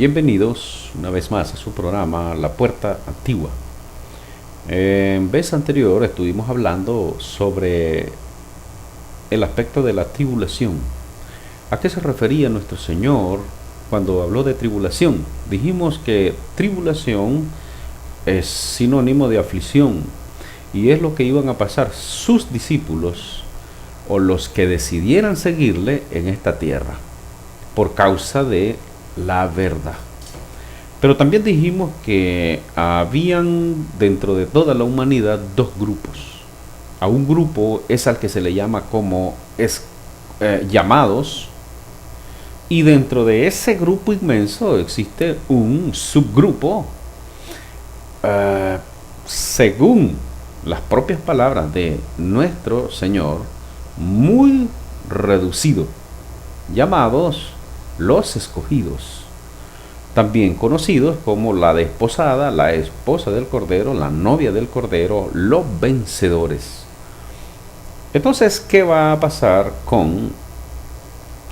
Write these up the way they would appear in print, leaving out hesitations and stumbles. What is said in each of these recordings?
Bienvenidos una vez más a su programa La Puerta Antigua. En vez anterior estuvimos hablando sobre el aspecto de la tribulación. ¿A qué se refería nuestro Señor cuando habló de tribulación? Dijimos que tribulación es sinónimo de aflicción y es lo que iban a pasar sus discípulos o los que decidieran seguirle en esta tierra por causa de la verdad. Pero también dijimos que habían dentro de toda la humanidad dos grupos. A un grupo es al que se le llama como llamados, y dentro de ese grupo inmenso existe un subgrupo, según las propias palabras de nuestro Señor, muy reducido, llamados los escogidos, también conocidos como la desposada, la esposa del Cordero, la novia del Cordero, los vencedores. Entonces, ¿qué va a pasar con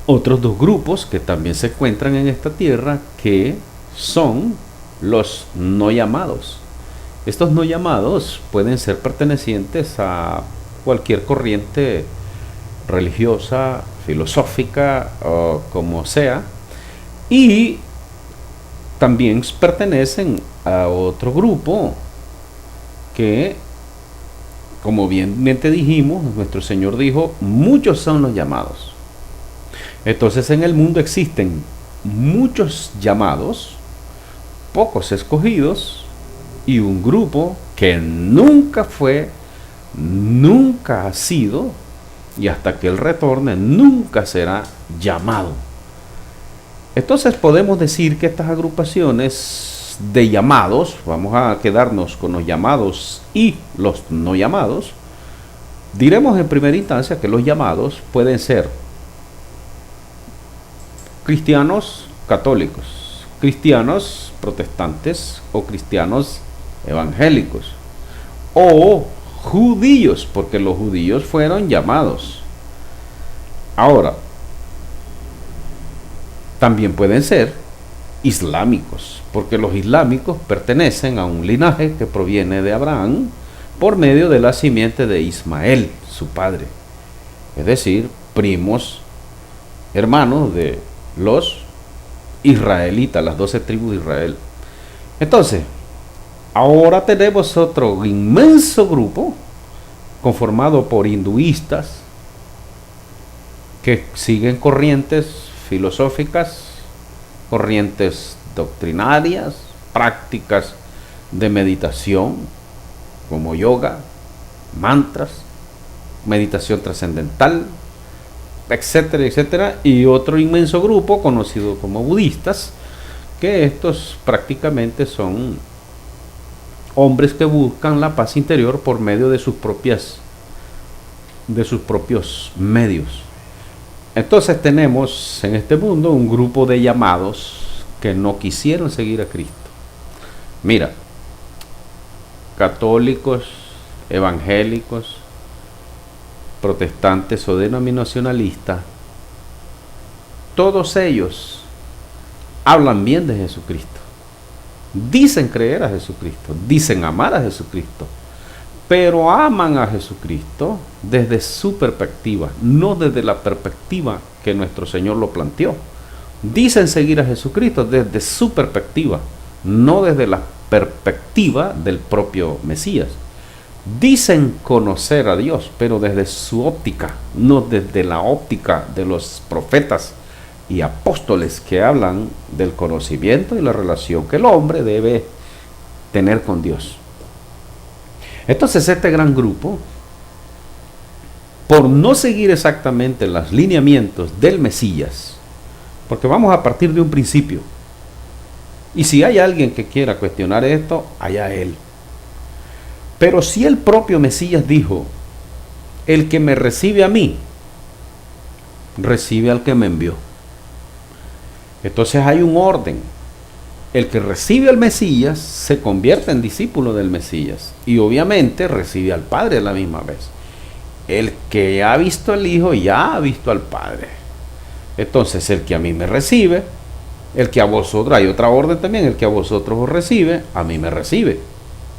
otros dos grupos que también se encuentran en esta tierra, que son los no llamados? Estos no llamados pueden ser pertenecientes a cualquier corriente religiosa, filosófica o como sea, y también pertenecen a otro grupo que, como bien te dijimos, nuestro Señor dijo, muchos son los llamados. Entonces en el mundo existen muchos llamados, pocos escogidos, y un grupo que nunca fue, nunca ha sido, y hasta que Él retorne nunca será llamado. Entonces podemos decir que estas agrupaciones de llamados, vamos a quedarnos con los llamados y los no llamados, diremos en primera instancia que los llamados pueden ser cristianos católicos, cristianos protestantes o cristianos evangélicos, o judíos, porque los judíos fueron llamados. Ahora, también pueden ser islámicos, porque los islámicos pertenecen a un linaje que proviene de Abraham por medio de la simiente de Ismael, su padre, es decir, primos, hermanos de los israelitas, las 12 tribus de Israel. Entonces, ahora tenemos otro inmenso grupo conformado por hinduistas que siguen corrientes filosóficas, corrientes doctrinarias, prácticas de meditación como yoga, mantras, meditación trascendental, etcétera, etcétera, y otro inmenso grupo conocido como budistas, que estos prácticamente son hombres que buscan la paz interior por medio de sus propios medios. Entonces tenemos en este mundo un grupo de llamados que no quisieron seguir a Cristo. Mira, católicos, evangélicos, protestantes o denominacionalistas, todos ellos hablan bien de Jesucristo. Dicen creer a Jesucristo, dicen amar a Jesucristo, pero aman a Jesucristo desde su perspectiva, no desde la perspectiva que nuestro Señor lo planteó. Dicen seguir a Jesucristo desde su perspectiva, no desde la perspectiva del propio Mesías. Dicen conocer a Dios, pero desde su óptica, no desde la óptica de los profetas y apóstoles que hablan del conocimiento y la relación que el hombre debe tener con Dios. Entonces este gran grupo, por no seguir exactamente los lineamientos del Mesías, porque vamos a partir de un principio, y si hay alguien que quiera cuestionar esto, allá él. Pero si el propio Mesías dijo, el que me recibe a mí, recibe al que me envió. Entonces hay un orden. El que recibe al Mesías se convierte en discípulo del Mesías y obviamente recibe al Padre a la misma vez. El que ha visto al Hijo ya ha visto al Padre. Entonces el que a mí me recibe, El que a vosotros, hay otra orden también, el que a vosotros os recibe, a mí me recibe.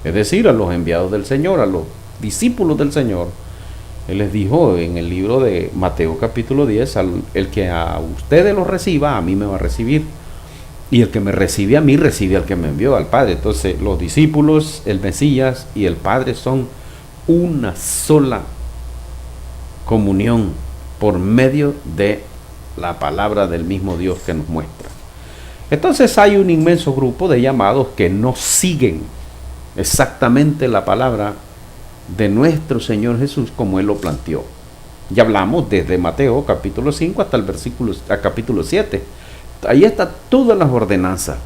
Es decir, a los enviados del Señor, a los discípulos del Señor. Él les dijo en el libro de Mateo capítulo 10, el que a ustedes los reciba, a mí me va a recibir. Y el que me recibe a mí, recibe al que me envió, al Padre. Entonces, los discípulos, el Mesías y el Padre son una sola comunión por medio de la palabra del mismo Dios que nos muestra. Entonces hay un inmenso grupo de llamados que no siguen exactamente la palabra de nuestro Señor Jesús como Él lo planteó. Ya hablamos desde Mateo capítulo 5 hasta el capítulo 7. Ahí está todas las ordenanzas.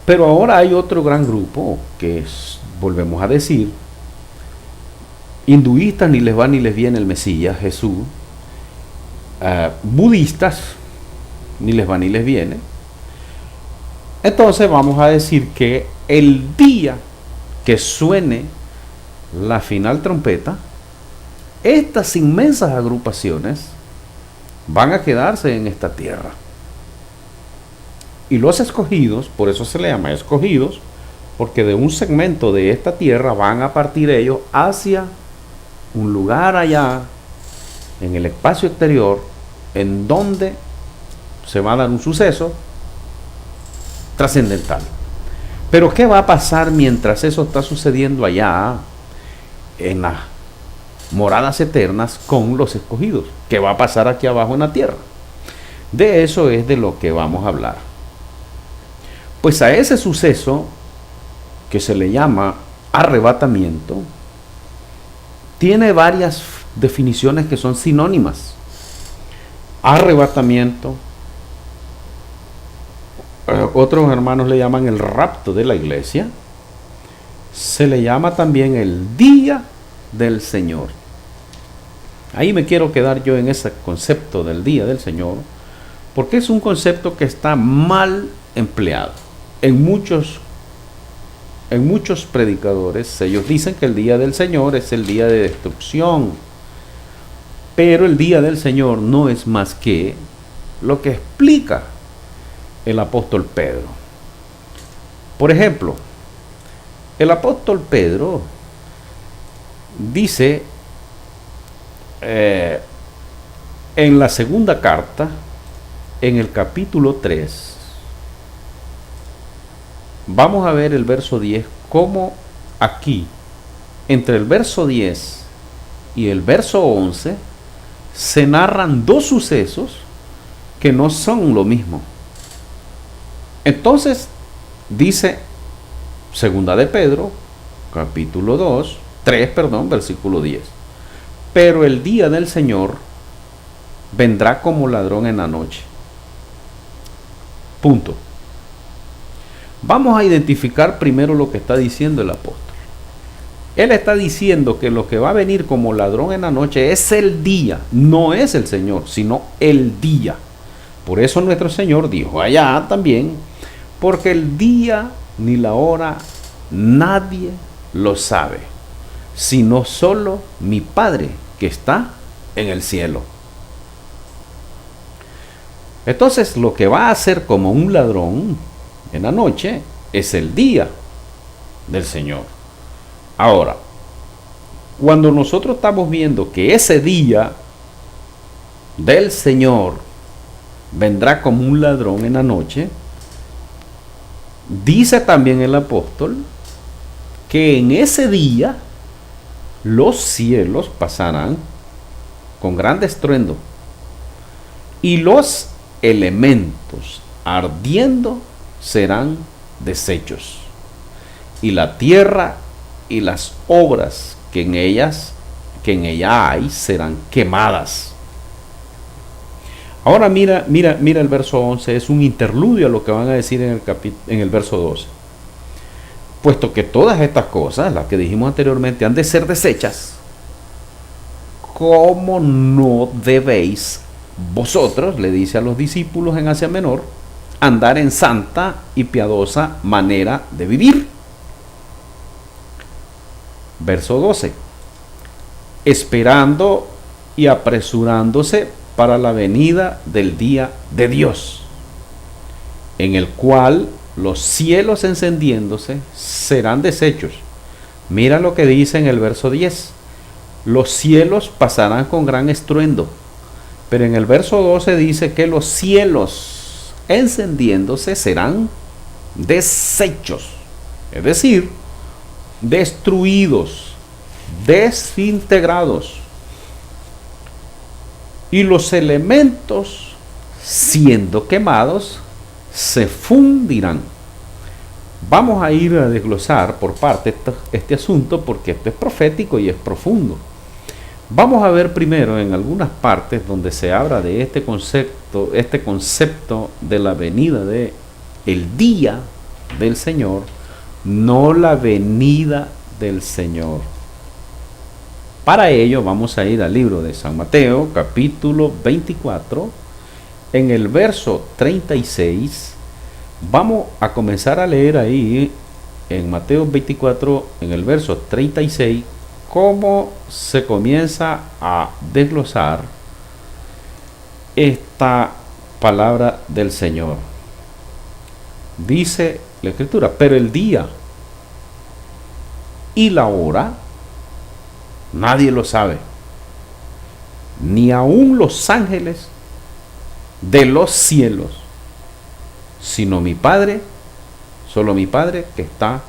Pero ahora hay otro gran grupo que es, volvemos a decir, hinduistas, ni les va ni les viene el Mesías, Jesús. Budistas, ni les va ni les viene. Entonces vamos a decir que el día que suene la final trompeta, estas inmensas agrupaciones van a quedarse en esta tierra. Y los escogidos, por eso se le llama escogidos, porque de un segmento de esta tierra van a partir ellos hacia un lugar allá, en el espacio exterior, en donde se va a dar un suceso trascendental. Pero ¿qué va a pasar mientras eso está sucediendo allá en las moradas eternas con los escogidos? ¿Qué va a pasar aquí abajo en la tierra? De eso es de lo que vamos a hablar. Pues a ese suceso, que se le llama arrebatamiento, tiene varias definiciones que son sinónimas. Arrebatamiento, otros hermanos le llaman el rapto de la iglesia, se le llama también el día del Señor. Ahí me quiero quedar yo en ese concepto del día del Señor, porque es un concepto que está mal empleado. En muchos predicadores, ellos dicen que el día del Señor es el día de destrucción, pero el día del Señor no es más que lo que explica el apóstol Pedro. Por ejemplo, el apóstol Pedro dice en la segunda carta, en el capítulo 3, vamos a ver el verso 10, cómo aquí, entre el verso 10 y el verso 11, se narran dos sucesos que no son lo mismo. Entonces, dice segunda de Pedro, capítulo 3, versículo 10. Pero el día del Señor vendrá como ladrón en la noche. Punto. Vamos a identificar primero lo que está diciendo el apóstol. Él está diciendo que lo que va a venir como ladrón en la noche es el día, no es el Señor, sino el día. Por eso nuestro Señor dijo allá también, porque el día ni la hora nadie lo sabe, sino solo mi Padre que está en el cielo. Entonces lo que va a hacer como un ladrón en la noche es el día del Señor. Ahora, cuando nosotros estamos viendo que ese día del Señor vendrá como un ladrón en la noche, dice también el apóstol que en ese día los cielos pasarán con gran estruendo y los elementos ardiendo serán deshechos, y la tierra y las obras que en ella hay serán quemadas. Ahora mira el verso 11, es un interludio a lo que van a decir en el verso 12. Puesto que todas estas cosas, las que dijimos anteriormente, han de ser deshechas, ¿cómo no debéis vosotros, le dice a los discípulos en Asia Menor, andar en santa y piadosa manera de vivir? Verso 12. Esperando y apresurándose para la venida del día de Dios. en el cual los cielos encendiéndose serán deshechos. Mira lo que dice en el verso 10. Los cielos pasarán con gran estruendo. Pero en el verso 12 dice que los cielos encendiéndose serán deshechos. Es decir, destruidos, desintegrados. Y los elementos, siendo quemados, se fundirán. Vamos a ir a desglosar por parte este asunto porque esto es profético y es profundo. Vamos a ver primero en algunas partes donde se habla de este concepto de la venida de el día del Señor, no la venida del Señor. Para ello vamos a ir al libro de San Mateo, capítulo 24, en el verso 36. Vamos a comenzar a leer ahí en Mateo 24, en el verso 36, cómo se comienza a desglosar esta palabra del Señor. Dice la Escritura, pero el día y la hora nadie lo sabe, ni aun los ángeles de los cielos, sino mi Padre, solo mi Padre que está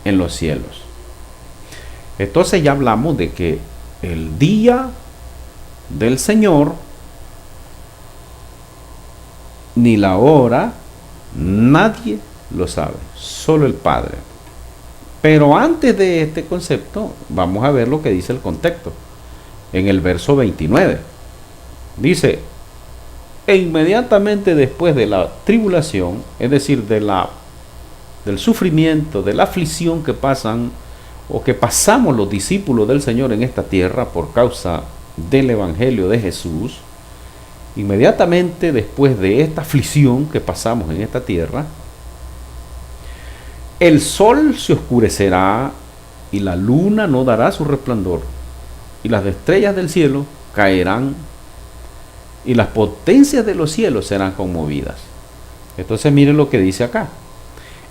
en los cielos. Entonces ya hablamos de que el día del Señor, ni la hora, nadie lo sabe, solo el Padre. Pero antes de este concepto, vamos a ver lo que dice el contexto. En el verso 29, dice, e inmediatamente después de la tribulación, es decir, del sufrimiento, de la aflicción que pasan o que pasamos los discípulos del Señor en esta tierra por causa del Evangelio de Jesús, inmediatamente después de esta aflicción que pasamos en esta tierra, el sol se oscurecerá y la luna no dará su resplandor, y las estrellas del cielo caerán y las potencias de los cielos serán conmovidas. Entonces miren lo que dice acá.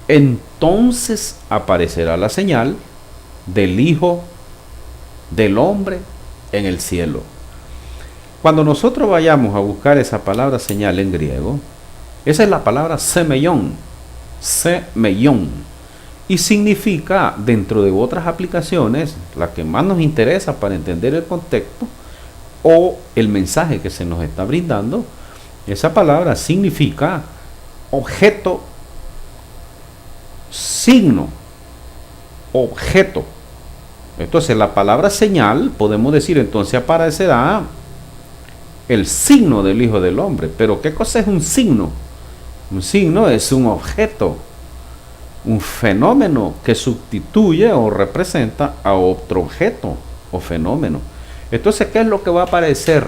Entonces aparecerá la señal del Hijo del Hombre en el cielo. Cuando nosotros vayamos a buscar esa palabra señal en griego, esa es la palabra semeion, y significa, dentro de otras aplicaciones, la que más nos interesa para entender el contexto o el mensaje que se nos está brindando, esa palabra significa objeto, signo, objeto. Entonces la palabra señal, podemos decir, entonces aparecerá el signo del Hijo del Hombre. Pero ¿qué cosa es un signo? Un signo es un objeto, un fenómeno que sustituye o representa a otro objeto o fenómeno. Entonces, ¿qué es lo que va a aparecer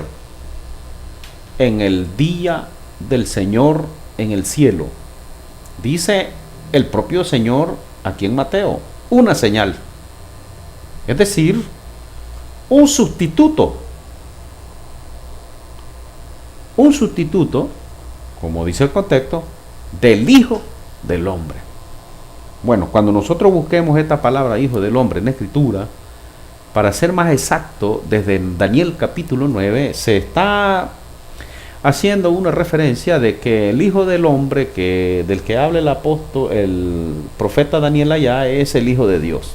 en el día del Señor en el cielo? Dice el propio Señor aquí en Mateo, una señal. Es decir, un sustituto. Un sustituto, como dice el contexto, del Hijo del Hombre. Bueno, cuando nosotros busquemos esta palabra Hijo del Hombre en la Escritura, para ser más exacto, desde Daniel capítulo 9 se está haciendo una referencia de que el Hijo del Hombre del que habla el apóstol, el profeta Daniel allá, es el Hijo de Dios.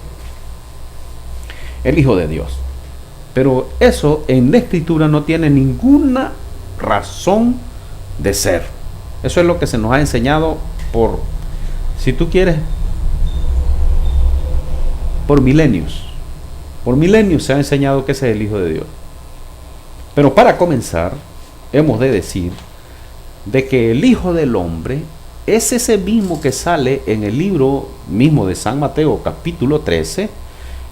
El Hijo de Dios. Pero eso en la Escritura no tiene ninguna razón de ser. Eso es lo que se nos ha enseñado si tú quieres, por milenios. Por milenios se ha enseñado que ese es el Hijo de Dios. Pero para comenzar, hemos de decir de que el Hijo del Hombre es ese mismo que sale en el libro mismo de San Mateo, capítulo 13,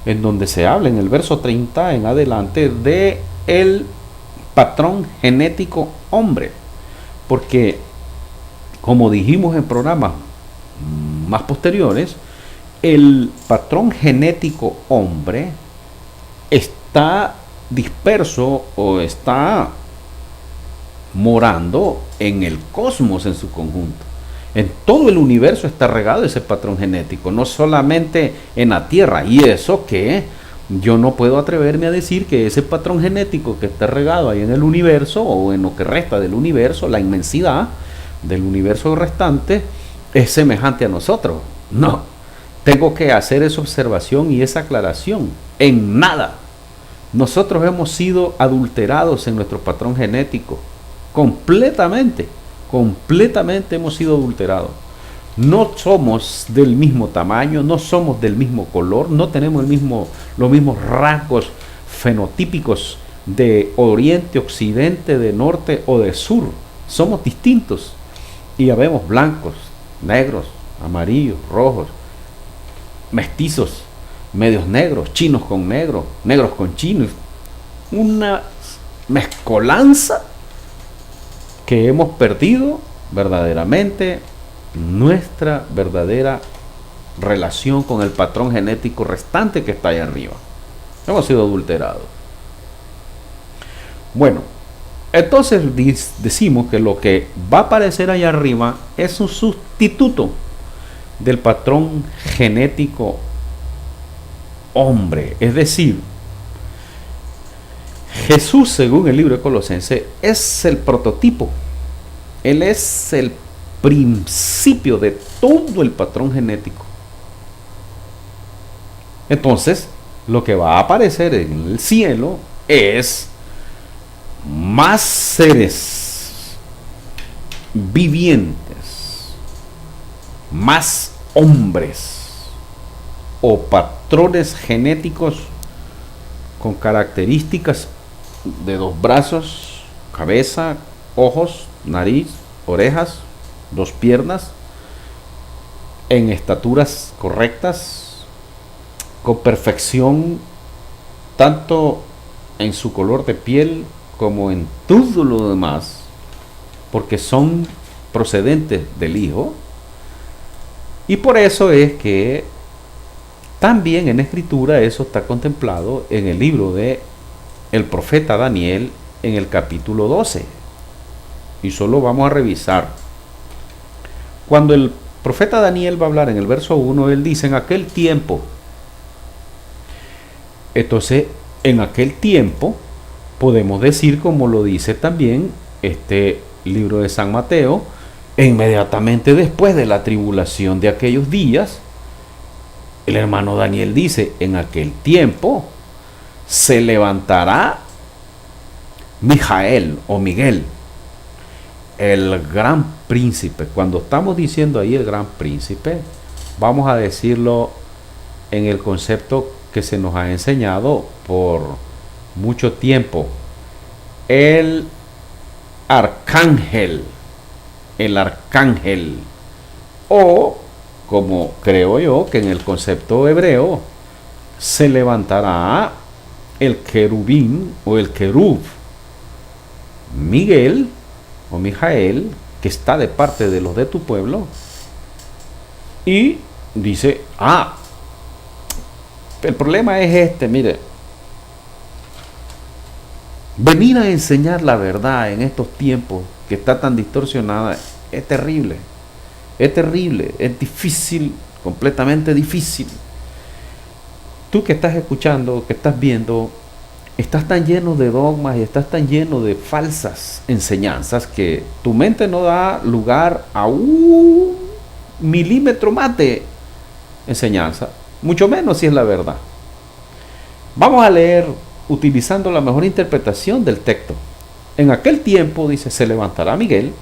en donde se habla en el verso 30 en adelante de el patrón genético hombre. Porque, como dijimos en programas más posteriores, el patrón genético hombre está disperso o está morando en el cosmos en su conjunto. En todo el universo está regado ese patrón genético, no solamente en la Tierra. Y eso que yo no puedo atreverme a decir que ese patrón genético que está regado ahí en el universo o en lo que resta del universo, la inmensidad del universo restante, es semejante a nosotros. No, tengo que hacer esa observación y esa aclaración. En nada. Nosotros hemos sido adulterados en nuestro patrón genético. Completamente hemos sido adulterados. No somos del mismo tamaño, no somos del mismo color, no tenemos los mismos rasgos fenotípicos de oriente, occidente, de norte o de sur. Somos distintos. Y ya vemos blancos, negros, amarillos, rojos, mestizos, medios negros, chinos con negros, negros con chinos. Una mezcolanza que hemos perdido verdaderamente nuestra verdadera relación con el patrón genético restante que está ahí arriba. Hemos sido adulterados. Bueno, entonces decimos que lo que va a aparecer allá arriba es un sustituto del patrón genético hombre. Es decir, Jesús, según el libro de Colosenses, es el prototipo. Él es el principio de todo el patrón genético. Entonces, lo que va a aparecer en el cielo es más seres vivientes, más hombres o patrones genéticos con características de 2 brazos, cabeza, ojos, nariz, orejas, 2 piernas, en estaturas correctas, con perfección, tanto en su color de piel como en todo lo demás, porque son procedentes del Hijo. Y por eso es que también en Escritura eso está contemplado en el libro de el profeta Daniel en el capítulo 12. Y solo vamos a revisar. Cuando el profeta Daniel va a hablar en el verso 1, él dice en aquel tiempo. Entonces, en aquel tiempo, podemos decir, como lo dice también este libro de San Mateo, inmediatamente después de la tribulación de aquellos días, el hermano Daniel dice, en aquel tiempo se levantará Mijael o Miguel, el gran príncipe. Cuando estamos diciendo ahí el gran príncipe, vamos a decirlo en el concepto que se nos ha enseñado por mucho tiempo, el arcángel, o como creo yo que en el concepto hebreo se levantará el querubín o el querub, Miguel o Mijael, que está de parte de los de tu pueblo, y dice, el problema es mire, venir a enseñar la verdad en estos tiempos que está tan distorsionada es terrible, es difícil, completamente difícil. Tú que estás escuchando, que estás viendo, estás tan lleno de dogmas y estás tan lleno de falsas enseñanzas que tu mente no da lugar a un milímetro más de enseñanza, mucho menos si es la verdad. Vamos a leer utilizando la mejor interpretación del texto. En aquel tiempo, dice, se levantará Miguel,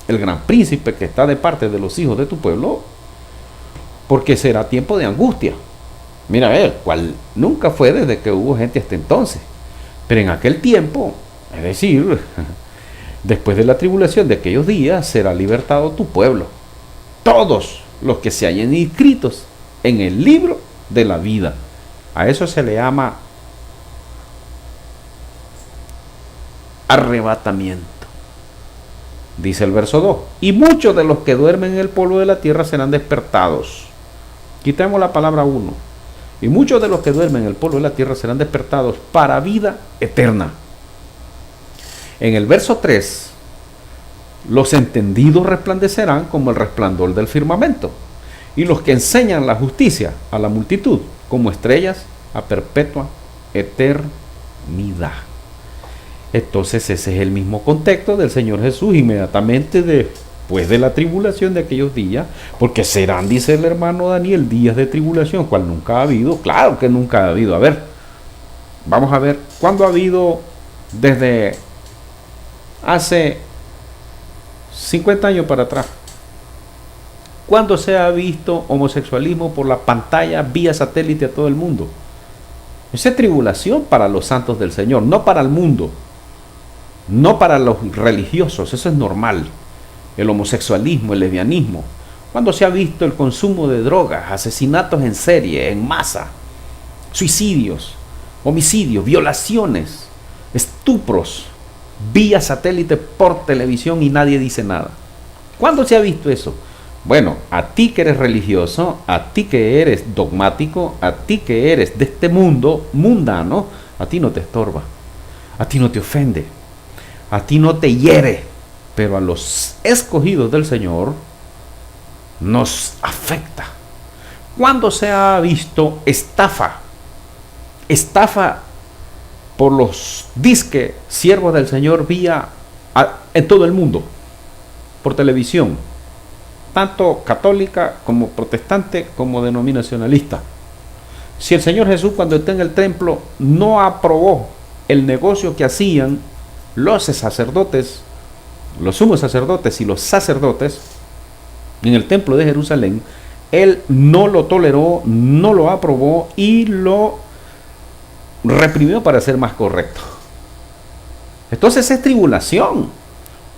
el gran príncipe que está de parte de los hijos de tu pueblo, porque será tiempo de angustia. Mira, cual nunca fue desde que hubo gente hasta entonces. Pero en aquel tiempo, es decir, después de la tribulación de aquellos días, será libertado tu pueblo. Todos los que se hayan inscritos en el libro de la vida. A eso se le llama arrebatamiento. Dice el verso 2. Y muchos de los que duermen en el polvo de la tierra serán despertados. Quitemos la palabra 1. Y muchos de los que duermen en el polvo de la tierra serán despertados para vida eterna. En el verso 3 Los entendidos resplandecerán como el resplandor del firmamento, y los que enseñan la justicia a la multitud como estrellas a perpetua eternidad. Entonces ese es el mismo contexto del Señor Jesús inmediatamente después de la tribulación de aquellos días, porque serán, dice el hermano Daniel, días de tribulación, cual nunca ha habido. Claro que nunca ha habido. A ver, vamos a ver, ¿cuándo ha habido desde hace 50 años para atrás? ¿Cuándo se ha visto homosexualismo por la pantalla vía satélite a todo el mundo? Esa es tribulación para los santos del Señor, no para el mundo, no para los religiosos. Eso es normal. El homosexualismo, el lesbianismo. ¿Cuándo se ha visto el consumo de drogas, asesinatos en serie, en masa, suicidios, homicidios, violaciones, estupros, vía satélite por televisión y nadie dice nada? ¿Cuándo se ha visto eso? Bueno, a ti que eres religioso, a ti que eres dogmático, a ti que eres de este mundo mundano, a ti no te estorba, a ti no te ofende, a ti no te hiere, pero a los escogidos del Señor nos afecta. ¿Cuándo se ha visto estafa por los disque siervos del Señor en todo el mundo, por televisión, tanto católica como protestante como denominacionalista? Si el Señor Jesús, cuando está en el templo, no aprobó el negocio que hacían los sacerdotes, los sumos sacerdotes y los sacerdotes en el templo de Jerusalén, Él no lo toleró, no lo aprobó y lo reprimió, para ser más correcto. Entonces es tribulación.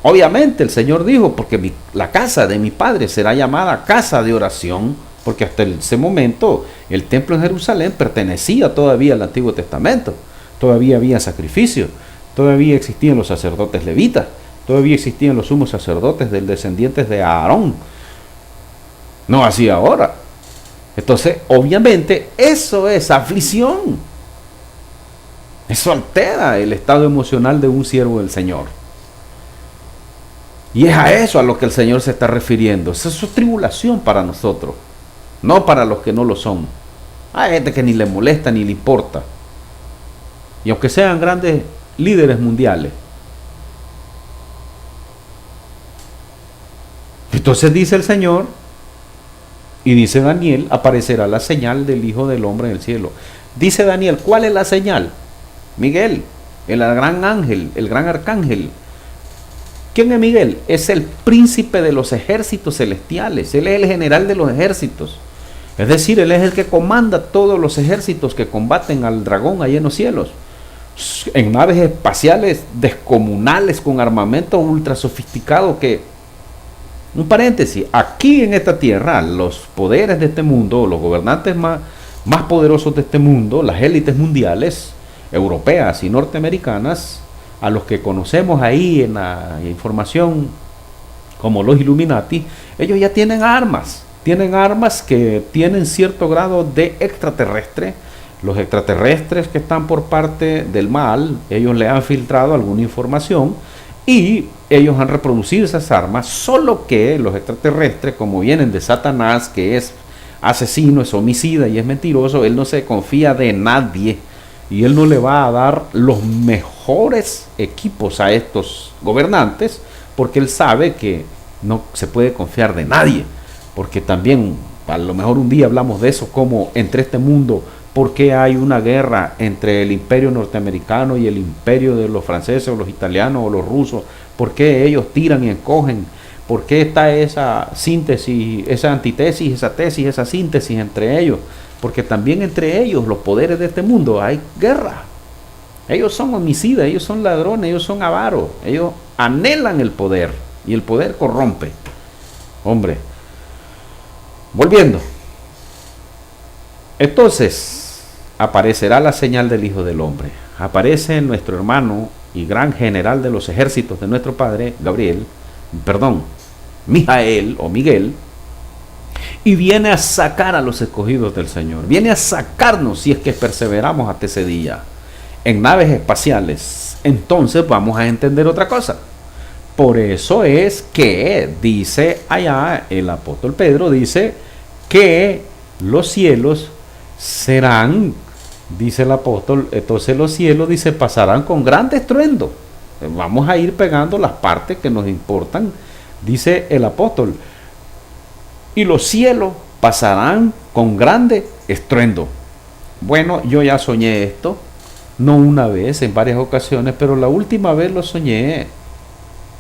Obviamente el Señor dijo, porque la casa de mi Padre será llamada casa de oración, porque hasta ese momento el templo en Jerusalén pertenecía todavía al Antiguo Testamento. Todavía había sacrificios, todavía existían los sacerdotes levitas, todavía existían los sumos sacerdotes descendientes de Aarón. No así ahora. Entonces, obviamente, eso es aflicción. Eso altera el estado emocional de un siervo del Señor. Y es a eso a lo que el Señor se está refiriendo. Eso es tribulación para nosotros, no para los que no lo son. Hay gente que ni le molesta ni le importa. Y aunque sean grandes líderes mundiales. Entonces dice el Señor, y dice Daniel, aparecerá la señal del Hijo del Hombre en el cielo. Dice Daniel, ¿cuál es la señal? Miguel, el gran ángel, el gran arcángel. ¿Quién es Miguel? Es el príncipe de los ejércitos celestiales. Él es el general de los ejércitos. Es decir, él es el que comanda todos los ejércitos que combaten al dragón allá en los cielos, en naves espaciales descomunales con armamento ultra sofisticado. Que, un paréntesis, aquí en esta tierra los poderes de este mundo, los gobernantes más poderosos de este mundo, las élites mundiales, europeas y norteamericanas, a los que conocemos ahí en la información como los Illuminati, ellos ya tienen armas que tienen cierto grado de extraterrestre. Los extraterrestres que están por parte del mal, ellos le han filtrado alguna información y ellos han reproducido esas armas, solo que los extraterrestres, como vienen de Satanás, que es asesino, es homicida y es mentiroso, él no se confía de nadie. Y él no le va a dar los mejores equipos a estos gobernantes, porque él sabe que no se puede confiar de nadie. Porque también, a lo mejor un día hablamos de eso, como entre este mundo, ¿por qué hay una guerra entre el imperio norteamericano y el imperio de los franceses o los italianos o los rusos? ¿Por qué ellos tiran y encogen? ¿Por qué está esa síntesis, esa antitesis, esa tesis, esa síntesis entre ellos? Porque también entre ellos, los poderes de este mundo, hay guerra. Ellos son homicidas, ellos son ladrones, ellos son avaros, ellos anhelan el poder y el poder corrompe. Hombre, volviendo. Entonces, aparecerá la señal del Hijo del Hombre. Aparece nuestro hermano y gran general de los ejércitos de nuestro Padre, Mijael o Miguel, y viene a sacar a los escogidos del Señor. Viene a sacarnos si es que perseveramos hasta ese día en naves espaciales. Entonces vamos a entender otra cosa. Por eso es que dice allá el apóstol Pedro, dice que los cielos serán, dice el apóstol, entonces los cielos, dice, pasarán con gran estruendo. Vamos a ir pegando las partes que nos importan, dice el apóstol. Y los cielos pasarán con grande estruendo. Bueno, yo ya soñé esto, no una vez, en varias ocasiones, pero la última vez lo soñé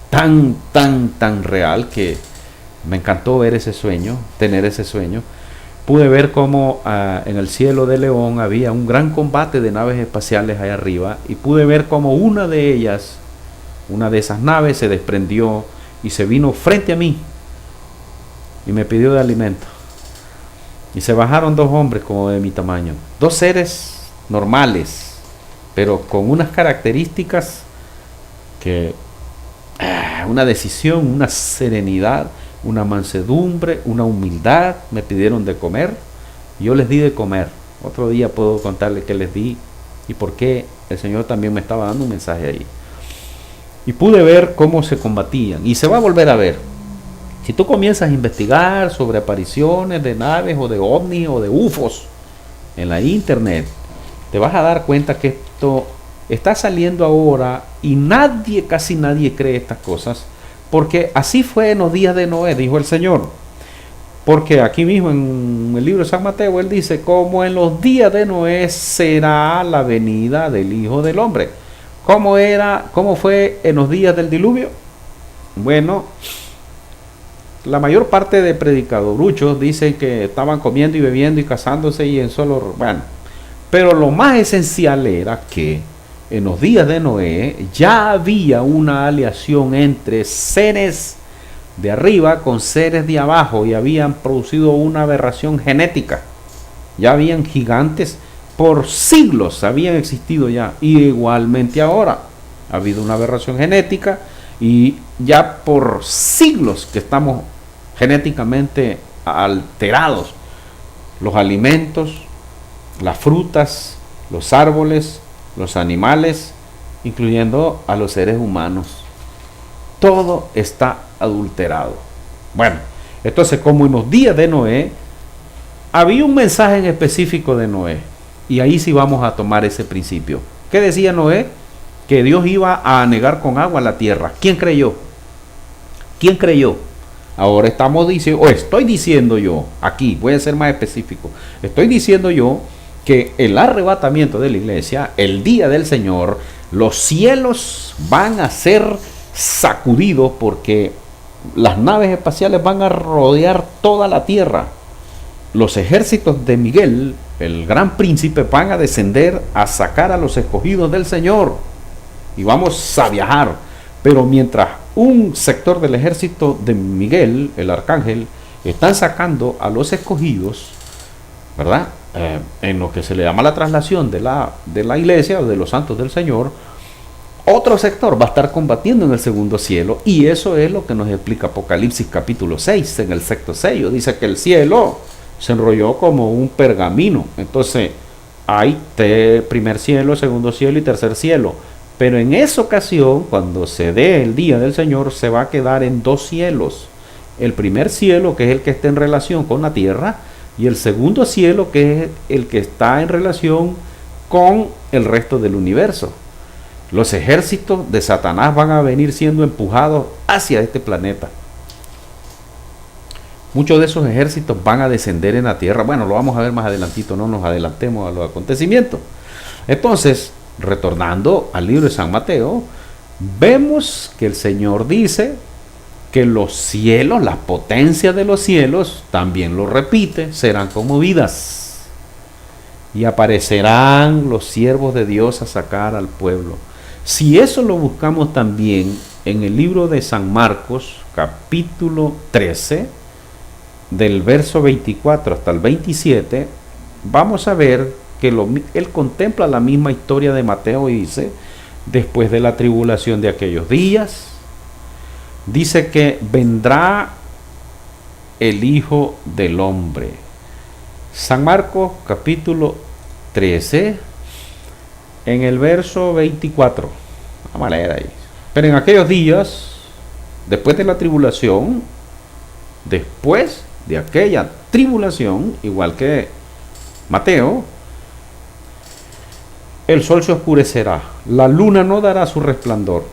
tan real que me encantó ver ese sueño, tener ese sueño. Pude ver cómo en el cielo de León había un gran combate de naves espaciales allá arriba, y pude ver cómo una de ellas, una de esas naves, se desprendió y se vino frente a mí y me pidió de alimento. Y se bajaron dos hombres como de mi tamaño, dos seres normales, pero con unas características que una decisión, una serenidad, una mansedumbre, una humildad. Me pidieron de comer, yo les di de comer. Otro día puedo contarles qué les di y por qué el Señor también me estaba dando un mensaje ahí. Y pude ver cómo se combatían, y se va a volver a ver. Si tú comienzas a investigar sobre apariciones de naves o de ovnis o de UFOs en la internet, te vas a dar cuenta que esto está saliendo ahora, y casi nadie cree estas cosas, porque así fue en los días de Noé, dijo el Señor. Porque aquí mismo en el libro de San Mateo, él dice, como en los días de Noé será la venida del Hijo del Hombre. ¿Cómo fue en los días del diluvio? Bueno, la mayor parte de predicadoruchos dicen que estaban comiendo y bebiendo y casándose y en solo... Bueno, pero lo más esencial era que en los días de Noé ya había una aleación entre seres de arriba con seres de abajo, y habían producido una aberración genética. Ya habían gigantes, por siglos habían existido ya, y igualmente ahora ha habido una aberración genética, y ya por siglos que estamos genéticamente alterados. Los alimentos, las frutas, los árboles, los animales, incluyendo a los seres humanos, todo está adulterado. Bueno, entonces, como en los días de Noé, había un mensaje en específico de Noé, y ahí sí vamos a tomar ese principio. ¿Qué decía Noé? Que Dios iba a anegar con agua la tierra. ¿Quién creyó? ¿Quién creyó? Ahora estamos diciendo, o estoy diciendo yo, aquí voy a ser más específico, estoy diciendo yo que el arrebatamiento de la iglesia, el día del Señor, los cielos van a ser sacudidos, porque las naves espaciales van a rodear toda la tierra. Los ejércitos de Miguel, el gran príncipe, van a descender a sacar a los escogidos del Señor, y vamos a viajar. Pero mientras un sector del ejército de Miguel, el arcángel, están sacando a los escogidos, ¿verdad? En lo que se le llama la traslación de la iglesia o de los santos del Señor, otro sector va a estar combatiendo en el segundo cielo, y eso es lo que nos explica Apocalipsis capítulo 6, en el sexto sello. Dice que el cielo se enrolló como un pergamino. Entonces hay primer cielo, segundo cielo y tercer cielo. Pero en esa ocasión, cuando se dé el día del Señor, se va a quedar en dos cielos. El primer cielo, que es el que está en relación con la tierra, y el segundo cielo, que es el que está en relación con el resto del universo. Los ejércitos de Satanás van a venir siendo empujados hacia este planeta. Muchos de esos ejércitos van a descender en la tierra. Bueno, lo vamos a ver más adelantito, no nos adelantemos a los acontecimientos. Entonces, retornando al libro de San Mateo, vemos que el Señor dice que los cielos, las potencias de los cielos, también lo repite, serán conmovidas, y aparecerán los siervos de Dios a sacar al pueblo. Si eso lo buscamos también en el libro de San Marcos, capítulo 13, del verso 24 hasta el 27, vamos a ver que él contempla la misma historia de Mateo, y dice, después de la tribulación de aquellos días, dice que vendrá el Hijo del Hombre. San Marcos capítulo 13, en el verso 24. Vamos a leer ahí. Pero en aquellos días después de la tribulación, después de aquella tribulación, igual que Mateo, el sol se oscurecerá, la luna no dará su resplandor.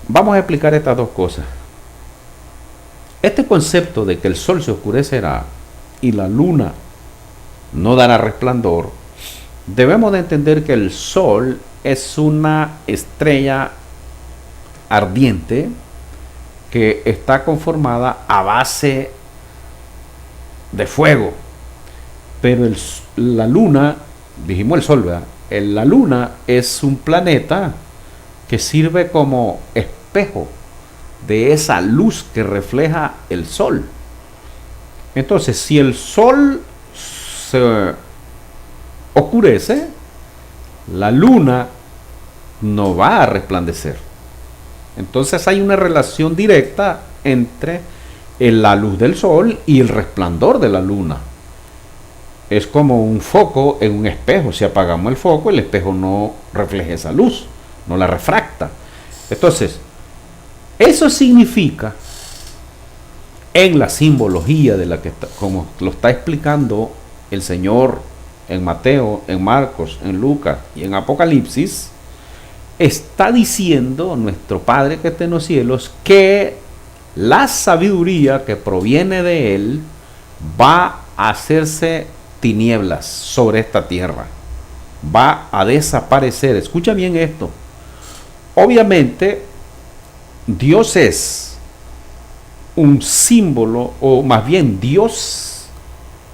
Vamos a explicar estas dos cosas. Este concepto de que el sol se oscurecerá y la luna no dará resplandor, debemos de entender que el sol es una estrella ardiente que está conformada a base de fuego, pero la luna, dijimos el sol, ¿verdad? La luna es un planeta que sirve como espejo de esa luz que refleja el sol. Entonces, si el sol se oscurece, la luna no va a resplandecer. Entonces hay una relación directa entre la luz del sol y el resplandor de la luna. Es como un foco en un espejo. Si apagamos el foco, el espejo no refleja esa luz, no la refracta. Entonces, eso significa, en la simbología de la que como lo está explicando el Señor en Mateo, en Marcos, en Lucas y en Apocalipsis, está diciendo nuestro Padre que está en los cielos que la sabiduría que proviene de Él va a hacerse tinieblas sobre esta tierra, va a desaparecer. Escucha bien esto. Obviamente, Dios es un símbolo, o más bien Dios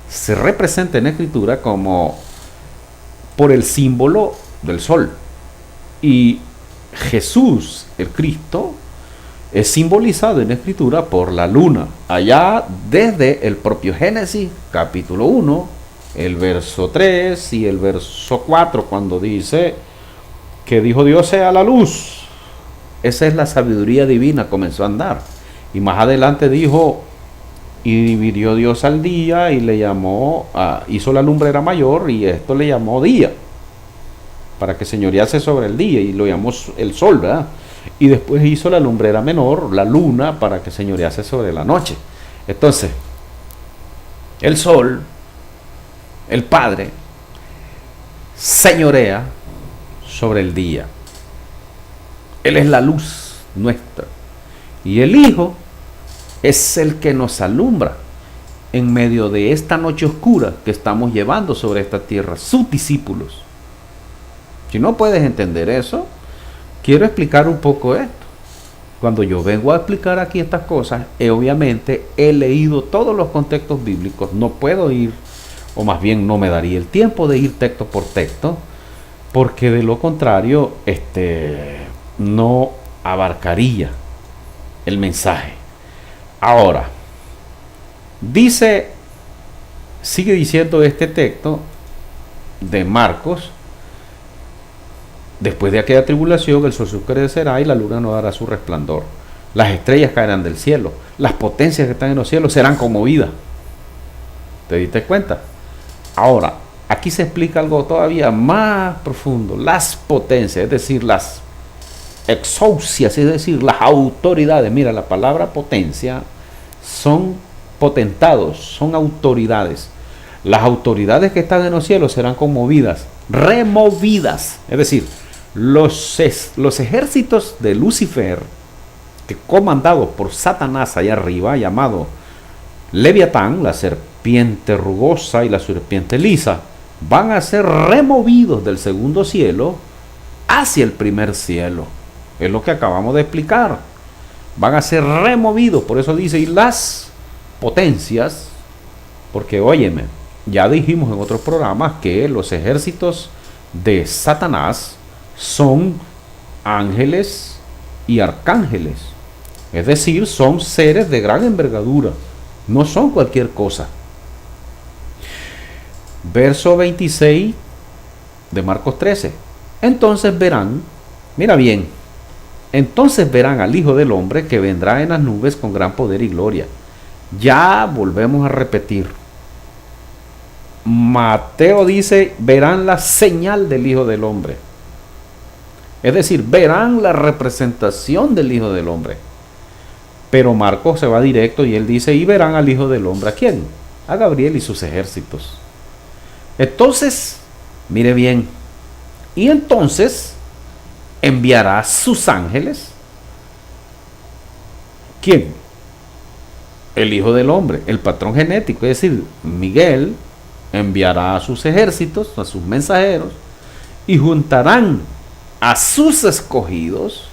se representa en la Escritura como por el símbolo del sol. Y Jesús, el Cristo, es simbolizado en la Escritura por la luna. Allá desde el propio Génesis, capítulo 1, el verso 3 y el verso 4, cuando dice que dijo Dios sea la luz. Esa es la sabiduría divina, comenzó a andar. Y más adelante dijo, y dividió Dios al día y le llamó, hizo la lumbrera mayor y esto le llamó día, para que señorease sobre el día, y lo llamó el sol, ¿verdad? Y después hizo la lumbrera menor, la luna, para que señorease sobre la noche. Entonces, el sol, el Padre, señorea sobre el día. Él es la luz nuestra. Y el Hijo es el que nos alumbra en medio de esta noche oscura que estamos llevando sobre esta tierra, sus discípulos. Si no puedes entender eso, quiero explicar un poco esto. Cuando yo vengo a explicar aquí estas cosas, obviamente he leído todos los contextos bíblicos. No puedo ir, o más bien no me daría el tiempo de ir texto por texto, porque de lo contrario, no abarcaría el mensaje. Ahora, sigue diciendo este texto de Marcos: después de aquella tribulación, el sol se oscurecerá y la luna no dará su resplandor. Las estrellas caerán del cielo. Las potencias que están en los cielos serán conmovidas. ¿Te diste cuenta? Ahora, aquí se explica algo todavía más profundo. Las potencias, es decir, las exousias, es decir, las autoridades. Mira, la palabra potencia son potentados, son autoridades. Las autoridades que están en los cielos serán conmovidas, removidas. Es decir, los ejércitos de Lucifer, que comandados por Satanás allá arriba, llamado Leviatán, la serpiente rugosa y la serpiente lisa, van a ser removidos del segundo cielo hacia el primer cielo. Es lo que acabamos de explicar. Van a ser removidos, por eso dice, y las potencias, porque óyeme, ya dijimos en otros programas que los ejércitos de Satanás son ángeles y arcángeles. Es decir, son seres de gran envergadura. No son cualquier cosa. Verso 26 de Marcos 13. Entonces verán, mira bien, entonces verán al Hijo del Hombre que vendrá en las nubes con gran poder y gloria. Ya volvemos a repetir. Mateo dice, verán la señal del Hijo del Hombre. Es decir, verán la representación del Hijo del Hombre. Pero Marcos se va directo y él dice, y verán al Hijo del Hombre. ¿A quién? A Gabriel y sus ejércitos. Entonces, mire bien, y entonces enviará sus ángeles. ¿Quién? El Hijo del Hombre, el patrón genético, es decir, Miguel enviará a sus ejércitos, a sus mensajeros, y juntarán a sus escogidos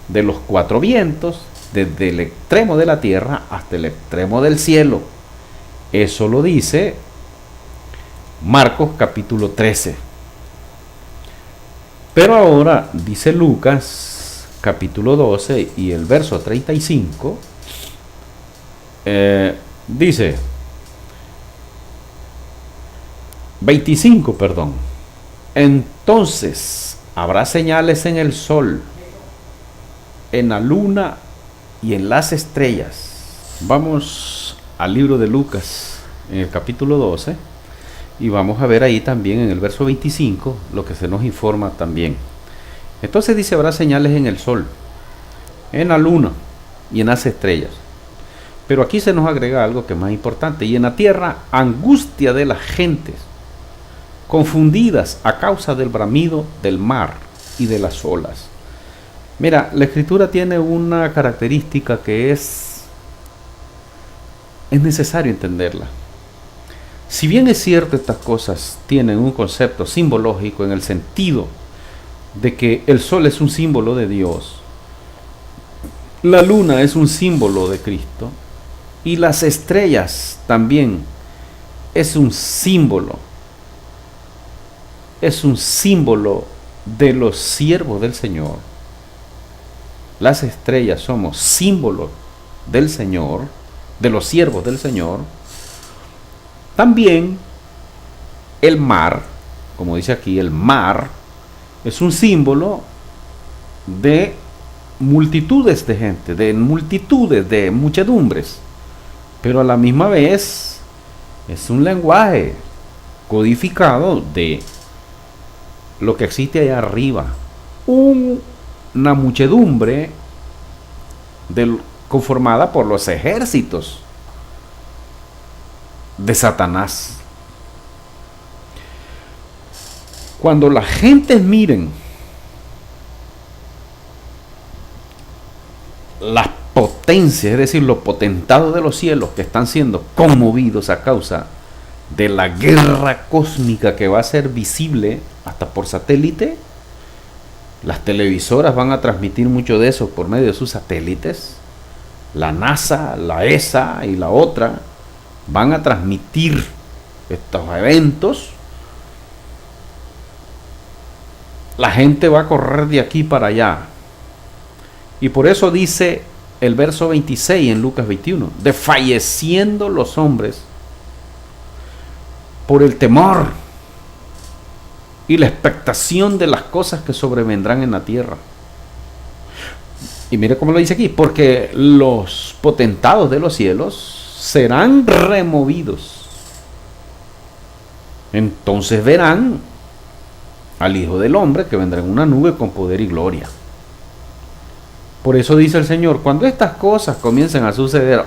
de los cuatro vientos, desde el extremo de la tierra hasta el extremo del cielo. Eso lo dice Marcos capítulo 13. Pero ahora dice Lucas capítulo 12 y el verso 35, dice 25, perdón. Entonces habrá señales en el sol, en la luna y en las estrellas. Vamos al libro de Lucas en el capítulo 12 y vamos a ver ahí también en el verso 25 lo que se nos informa también. Entonces dice, habrá señales en el sol, en la luna y en las estrellas. Pero aquí se nos agrega algo que es más importante. Y en la tierra, angustia de las gentes, confundidas a causa del bramido del mar y de las olas. Mira, la escritura tiene una característica que es necesario entenderla. Si bien es cierto, estas cosas tienen un concepto simbológico en el sentido de que el sol es un símbolo de Dios, la luna es un símbolo de Cristo y las estrellas también es un símbolo de los siervos del Señor. Las estrellas somos símbolos del Señor, de los siervos del Señor. También el mar, como dice aquí, el mar es un símbolo de multitudes de gente, de multitudes, de muchedumbres, pero a la misma vez es un lenguaje codificado de lo que existe allá arriba, una muchedumbre conformada por los ejércitos de Satanás. Cuando la gente miren las potencias, es decir, los potentados de los cielos que están siendo conmovidos a causa de la guerra cósmica que va a ser visible hasta por satélite, las televisoras van a transmitir mucho de eso por medio de sus satélites, la NASA, la ESA y la otra van a transmitir estos eventos. La gente va a correr de aquí para allá. Y por eso dice el verso 26 en Lucas 21, desfalleciendo los hombres por el temor y la expectación de las cosas que sobrevendrán en la tierra. Y mire cómo lo dice aquí, porque los potentados de los cielos serán removidos. Entonces verán al Hijo del Hombre que vendrá en una nube con poder y gloria. Por eso dice el Señor, cuando estas cosas comiencen a suceder,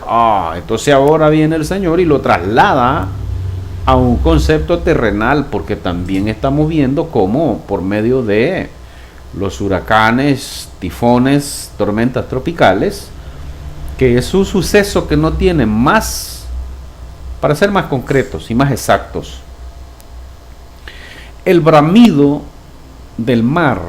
entonces ahora viene el Señor y lo traslada a un concepto terrenal, porque también estamos viendo cómo por medio de los huracanes, tifones, tormentas tropicales, que es un suceso que no tiene más, para ser más concretos y más exactos, el bramido del mar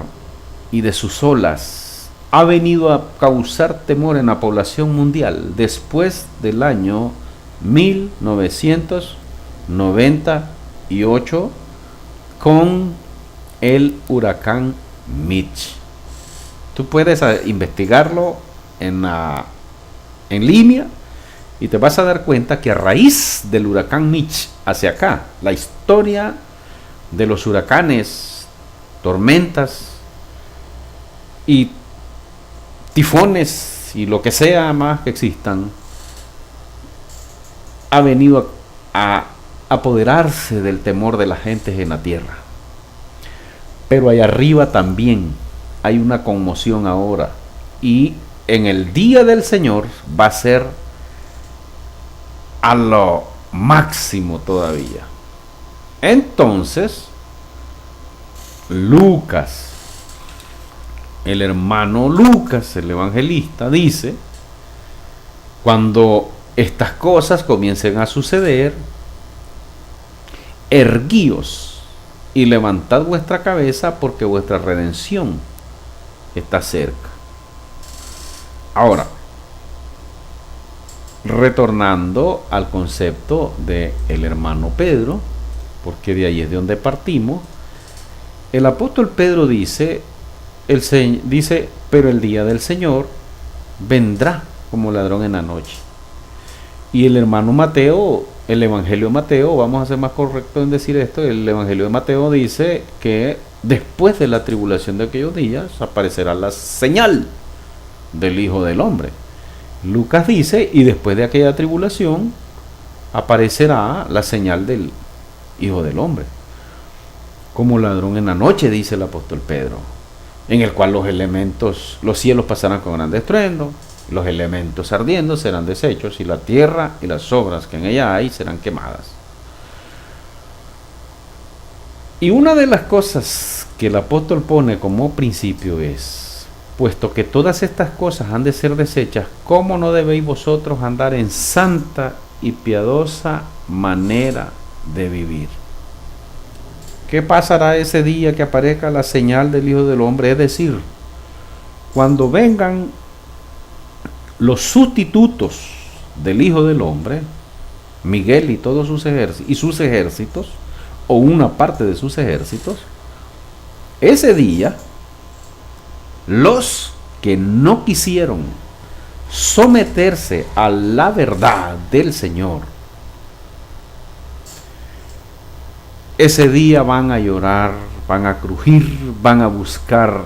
y de sus olas ha venido a causar temor en la población mundial después del año 1998 con el huracán Mitch. Tú puedes investigarlo en línea y te vas a dar cuenta que a raíz del huracán Mitch hacia acá, la historia de los huracanes, tormentas y tifones y lo que sea más que existan, ha venido a apoderarse del temor de la gente en la tierra. Pero allá arriba también hay una conmoción ahora, y en el día del Señor va a ser a lo máximo todavía. Entonces, Lucas, el hermano Lucas, el evangelista, dice, cuando estas cosas comiencen a suceder, erguíos y levantad vuestra cabeza porque vuestra redención está cerca. Ahora, retornando al concepto del hermano Pedro, porque de ahí es de donde partimos, el apóstol Pedro dice, pero el día del Señor vendrá como ladrón en la noche. Y el hermano Mateo, el Evangelio de Mateo, vamos a ser más correctos en decir esto, el Evangelio de Mateo dice que después de la tribulación de aquellos días aparecerá la señal del Hijo del Hombre. Lucas dice, y después de aquella tribulación aparecerá la señal del Hijo del Hombre, como ladrón en la noche, dice el apóstol Pedro, en el cual los cielos pasarán con gran estruendo, los elementos ardiendo serán deshechos, y la tierra y las obras que en ella hay serán quemadas. Y una de las cosas que el apóstol pone como principio es, puesto que todas estas cosas han de ser deshechas, ¿cómo no debéis vosotros andar en santa y piadosa manera de vivir? ¿Qué pasará ese día que aparezca la señal del Hijo del Hombre? Es decir, cuando vengan los sustitutos del Hijo del Hombre, Miguel y todos sus ejércitos, o una parte de sus ejércitos, ese día, los que no quisieron someterse a la verdad del Señor, ese día van a llorar, van a crujir, van a buscar,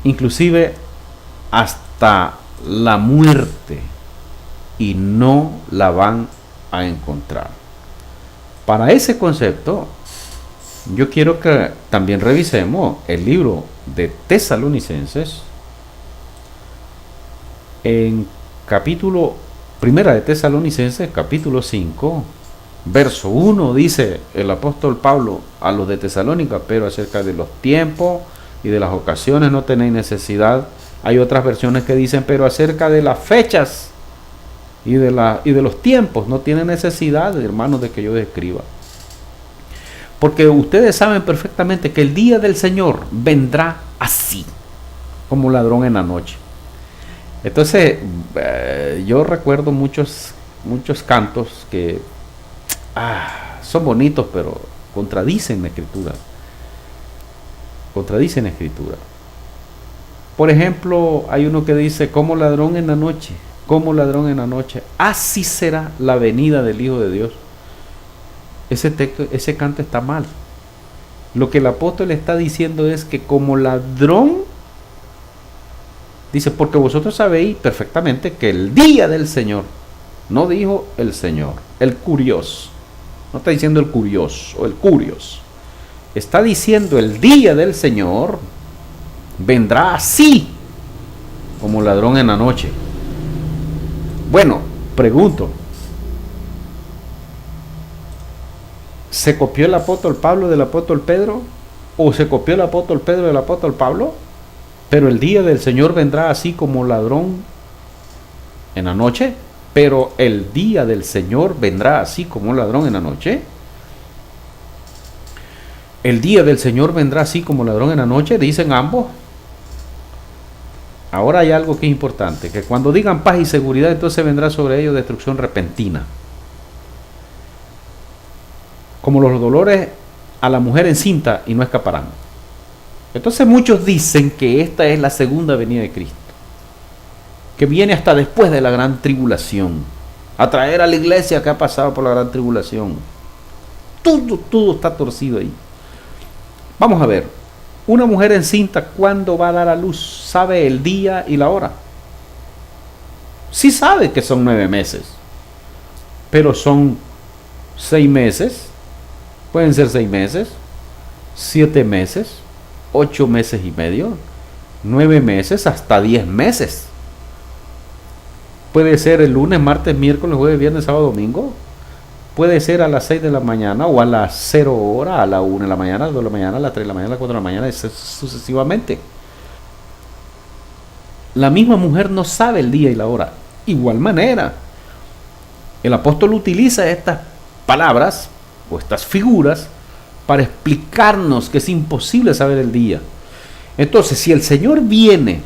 inclusive hasta la muerte, y no la van a encontrar. Para ese concepto, yo quiero que también revisemos el libro de Tesalonicenses, en capítulo, primera de Tesalonicenses, capítulo 5, verso 1, dice el apóstol Pablo a los de Tesalónica, pero acerca de los tiempos y de las ocasiones no tenéis necesidad. Hay otras versiones que dicen, pero acerca de las fechas y de los tiempos no tienen necesidad, hermanos, de que yo describa. Porque ustedes saben perfectamente que el día del Señor vendrá así, como ladrón en la noche. Entonces, yo recuerdo muchos cantos que son bonitos, pero contradicen la Escritura. Contradicen la Escritura. Por ejemplo, hay uno que dice, como ladrón en la noche, como ladrón en la noche, así será la venida del Hijo de Dios. Ese canto está mal. Lo que el apóstol está diciendo es que como ladrón, dice, porque vosotros sabéis perfectamente que el día del Señor, no dijo el Señor, el curioso, no está diciendo el curioso o el curios, está diciendo el día del Señor vendrá así, como ladrón en la noche. Bueno, pregunto, ¿se copió el apóstol Pablo del apóstol Pedro? ¿O se copió el apóstol Pedro del apóstol Pablo? Pero el día del Señor vendrá así como ladrón en la noche. Pero el día del Señor vendrá así como ladrón en la noche. El día del Señor vendrá así como ladrón en la noche, dicen ambos. Ahora hay algo que es importante, que cuando digan paz y seguridad, entonces vendrá sobre ellos destrucción repentina. Como los dolores a la mujer encinta, y no escaparán. Entonces muchos dicen que esta es la segunda venida de Cristo, que viene hasta después de la gran tribulación, a traer a la iglesia que ha pasado por la gran tribulación. Todo está torcido ahí. Vamos a ver, una mujer encinta, ¿cuándo va a dar a luz? ¿Sabe el día y la hora? Sí sabe que son 9 meses, pero son 6 meses, pueden ser 6 meses, 7 meses, 8 meses y medio. 9 meses hasta 10 meses. Puede ser el lunes, martes, miércoles, jueves, viernes, sábado, domingo. Puede ser a las 6 de la mañana o a las 0 hora, a la 1 de la mañana, a las 2 de la mañana, a las 3 de la mañana, a las 4 de la mañana, y sucesivamente. La misma mujer no sabe el día y la hora. Igual manera, el apóstol utiliza estas palabras o estas figuras para explicarnos que es imposible saber el día. Entonces, si el Señor viene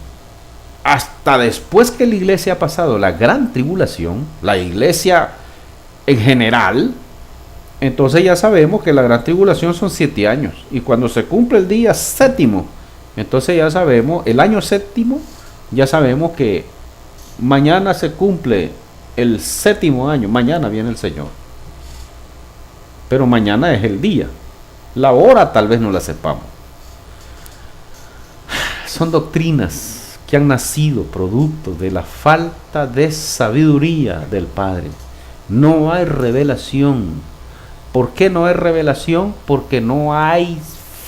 hasta después que la iglesia ha pasado la gran tribulación, la iglesia en general, entonces ya sabemos que la gran tribulación son 7 años. Y cuando se cumple el día séptimo, entonces ya sabemos, el año séptimo, ya sabemos que mañana se cumple el 7º año, mañana viene el Señor. Pero mañana es el día. La hora tal vez no la sepamos. Son doctrinas que han nacido producto de la falta de sabiduría del Padre. No hay revelación. ¿Por qué no hay revelación? Porque no hay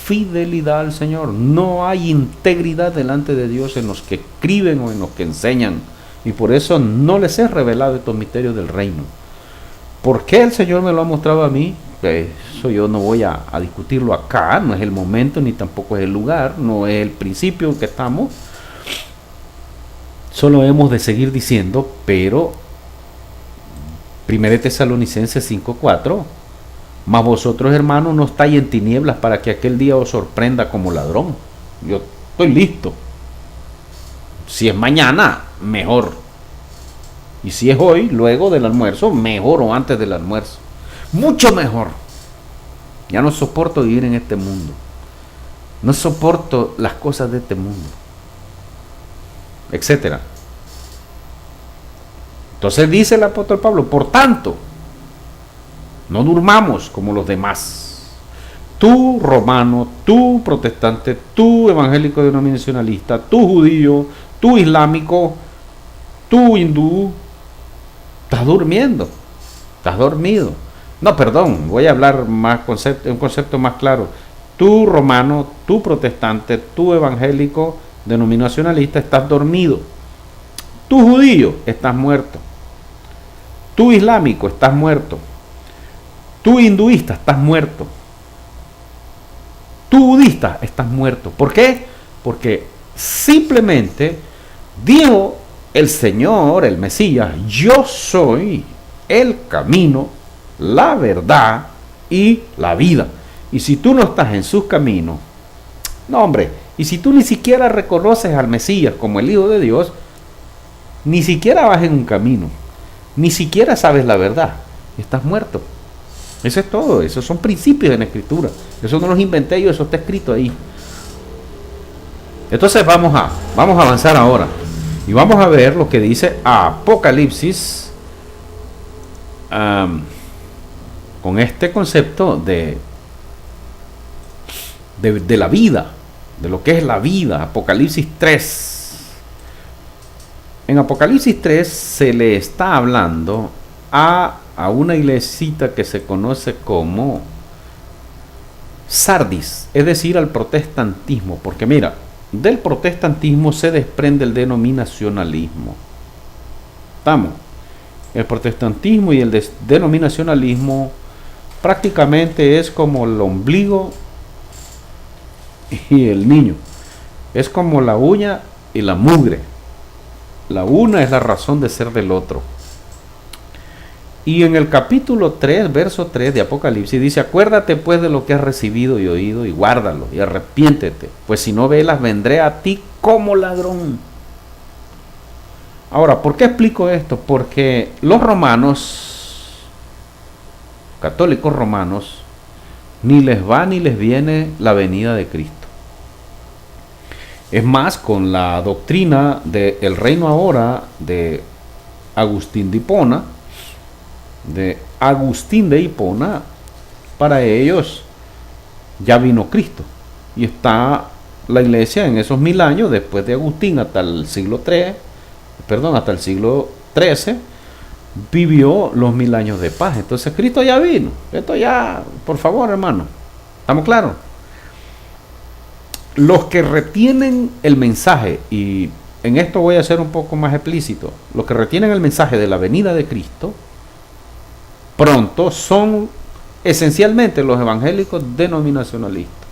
fidelidad al Señor. No hay integridad delante de Dios en los que escriben o en los que enseñan. Y por eso no les he revelado estos misterios del reino. ¿Por qué el Señor me lo ha mostrado a mí? Eso yo no voy a discutirlo acá. No es el momento ni tampoco es el lugar. No es el principio en que estamos. Solo hemos de seguir diciendo, pero 1 Tesalonicenses 5:4, mas vosotros, hermanos, no estáis en tinieblas para que aquel día os sorprenda como ladrón. Yo estoy listo. Si es mañana, mejor. Y si es hoy, luego del almuerzo, mejor, o antes del almuerzo. Mucho mejor. Ya no soporto vivir en este mundo. No soporto las cosas de este mundo, etcétera. Entonces dice el apóstol Pablo, por tanto, no durmamos como los demás. Tú romano, tú protestante, tú evangélico denominacionalista, tú judío, tú islámico, tú hindú, estás durmiendo, estás dormido. No, perdón, voy a hablar un concepto más claro. Tú romano, tú protestante, tú evangélico denominacionalista, estás dormido. Tú judío, estás muerto. Tú islámico, estás muerto. Tú hinduista, estás muerto. Tú budista, estás muerto. ¿Por qué? Porque simplemente dijo el Señor, el Mesías, yo soy el camino, la verdad y la vida. Y si tú no estás en sus caminos, no, hombre, y si tú ni siquiera reconoces al Mesías como el Hijo de Dios, ni siquiera vas en un camino, ni siquiera sabes la verdad, estás muerto. Eso es todo, esos son principios en la Escritura. Eso no los inventé yo, eso está escrito ahí. Entonces vamos a avanzar ahora y vamos a ver lo que dice Apocalipsis con este concepto de la vida, de lo que es la vida. Apocalipsis 3. En Apocalipsis 3 se le está hablando a una iglesita que se conoce como Sardis, es decir, al protestantismo, porque mira, del protestantismo se desprende el denominacionalismo. ¿Estamos? El protestantismo y el denominacionalismo prácticamente es como el ombligo y el niño. Es como la uña y la mugre. La una es la razón de ser del otro. Y en el capítulo 3, verso 3 de Apocalipsis dice, acuérdate pues de lo que has recibido y oído y guárdalo y arrepiéntete, pues si no velas vendré a ti como ladrón. Ahora, ¿por qué explico esto? Porque los romanos, católicos romanos, ni les va ni les viene la venida de Cristo. Es más, con la doctrina del reino ahora de Agustín de Hipona, para ellos ya vino Cristo. Y está la iglesia en esos 1000 años, después de Agustín hasta el siglo XIII, vivió los 1000 años de paz. Entonces Cristo ya vino. Esto ya, por favor, hermano, ¿estamos claros? los que retienen el mensaje, y en esto voy a ser un poco más explícito, los que retienen el mensaje de la venida de Cristo, pronto son esencialmente los evangélicos denominacionalistas.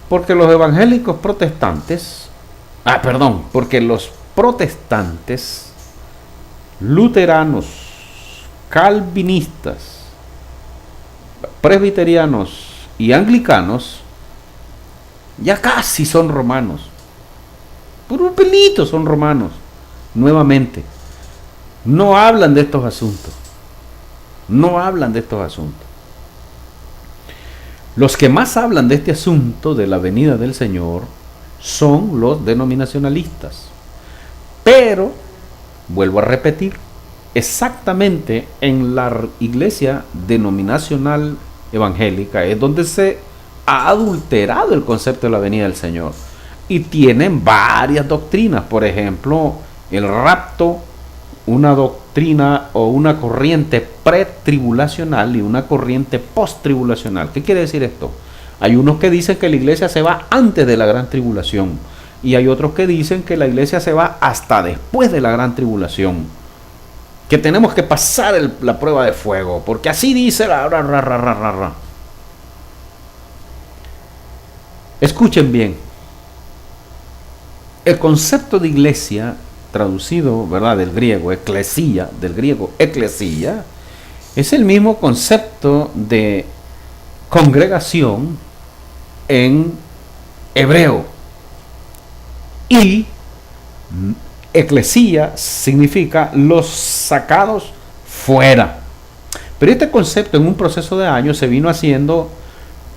Porque los evangélicos protestantes, porque los protestantes, luteranos, calvinistas, presbiterianos y anglicanos, ya casi son romanos. Por un pelito son romanos. Nuevamente, no hablan de estos asuntos. No hablan de estos asuntos. Los que más hablan de este asunto de la venida del Señor son los denominacionalistas. Pero, vuelvo a repetir, exactamente en la iglesia denominacional evangélica es donde se ha adulterado el concepto de la venida del Señor. Y tienen varias doctrinas, por ejemplo, el rapto, una doctrina o una corriente pretribulacional y una corriente posttribulacional. ¿Qué quiere decir esto? Hay unos que dicen que la iglesia se va antes de la gran tribulación y hay otros que dicen que la iglesia se va hasta después de la gran tribulación, que tenemos que pasar la prueba de fuego, porque así dice la... Escuchen bien, el concepto de iglesia, traducido, ¿verdad?, del griego eclesia, es el mismo concepto de congregación en hebreo. Y eclesia significa los sacados fuera. Pero este concepto en un proceso de años se vino haciendo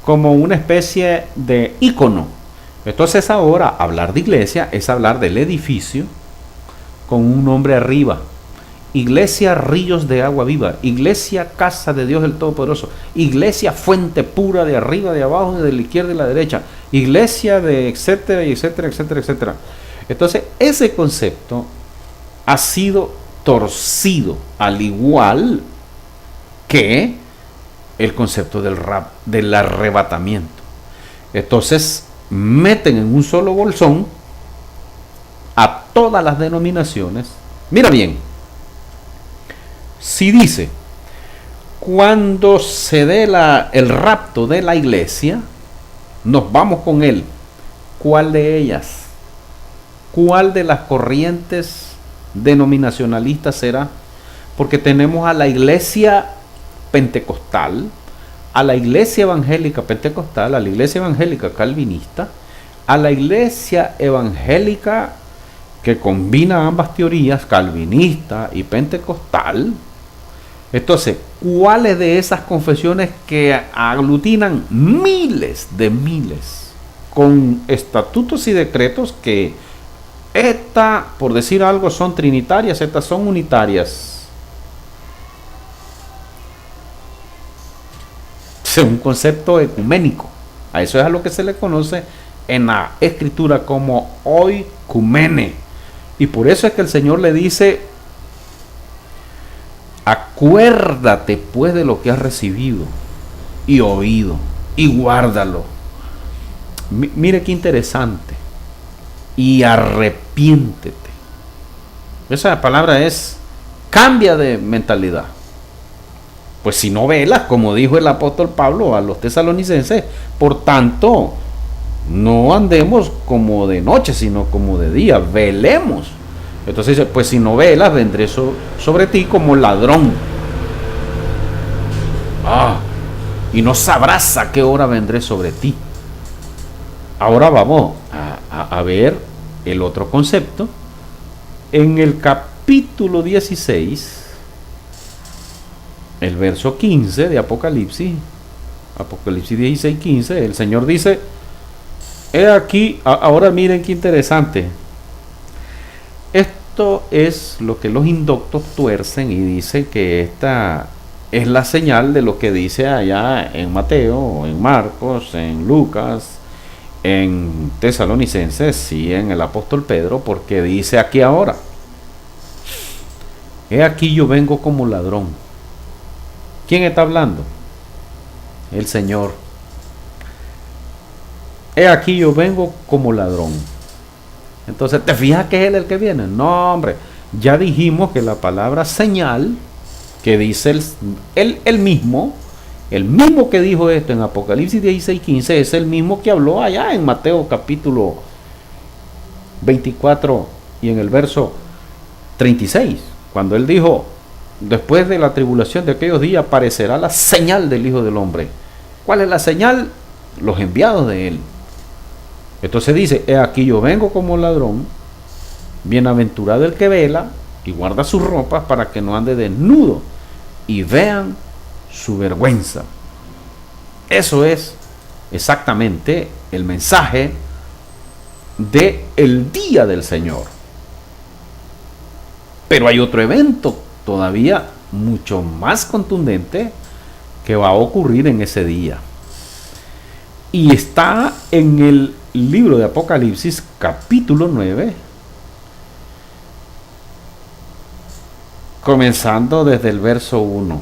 como una especie de ícono. Entonces ahora hablar de iglesia es hablar del edificio con un nombre arriba. Iglesia Ríos de Agua Viva, Iglesia Casa de Dios el Todopoderoso, Iglesia Fuente Pura de arriba, de abajo, de la izquierda y la derecha, Iglesia de etcétera, y etcétera, etcétera, etcétera. Entonces ese concepto ha sido torcido, al igual que el concepto del arrebatamiento. Entonces meten en un solo bolsón a todas las denominaciones. Mira bien, si dice cuando se dé el rapto de la iglesia, nos vamos con él. ¿Cuál de ellas? ¿Cuál de las corrientes denominacionalistas será? Porque tenemos a la iglesia pentecostal, a la iglesia evangélica pentecostal, a la iglesia evangélica calvinista, a la iglesia evangélica que combina ambas teorías, calvinista y pentecostal. Entonces, ¿cuáles de esas confesiones que aglutinan miles con estatutos y decretos que por decir algo, son trinitarias, estas son unitarias? Es un concepto ecuménico. A eso es a lo que se le conoce en la escritura como oikumene. Y por eso es que el Señor le dice: acuérdate pues de lo que has recibido y oído y guárdalo. Mire qué interesante. Y arrepiéntete. Esa palabra es: cambia de mentalidad. Pues si no velas, como dijo el apóstol Pablo a los tesalonicenses, por tanto, no andemos como de noche, sino como de día, velemos. Entonces dice: pues si no velas, vendré sobre ti como ladrón. Y no sabrás a qué hora vendré sobre ti. Ahora vamos a ver el otro concepto. En el capítulo 16, el verso 15 de Apocalipsis 16, 15, el Señor dice: he aquí, ahora miren qué interesante. Esto es lo que los indoctos tuercen y dicen que esta es la señal de lo que dice allá en Mateo, en Marcos, en Lucas, en Tesalonicenses y en el apóstol Pedro, porque dice aquí ahora: he aquí yo vengo como ladrón. ¿Quién está hablando? El Señor. He aquí yo vengo como ladrón. Entonces, ¿te fijas que es él el que viene? No, hombre. Ya dijimos que la palabra señal, que dice el mismo, el mismo que dijo esto en Apocalipsis 16:15, es el mismo que habló allá en Mateo capítulo 24 y en el verso 36, cuando él dijo, después de la tribulación de aquellos días aparecerá la señal del Hijo del Hombre. ¿Cuál es la señal? Los enviados de él. Entonces dice, he aquí yo vengo como ladrón, bienaventurado el que vela y guarda sus ropas para que no ande desnudo y vean su vergüenza. Eso es exactamente el mensaje de el día del Señor. Pero hay otro evento todavía mucho más contundente que va a ocurrir en ese día. Y está en el libro de Apocalipsis capítulo 9, comenzando desde el verso 1.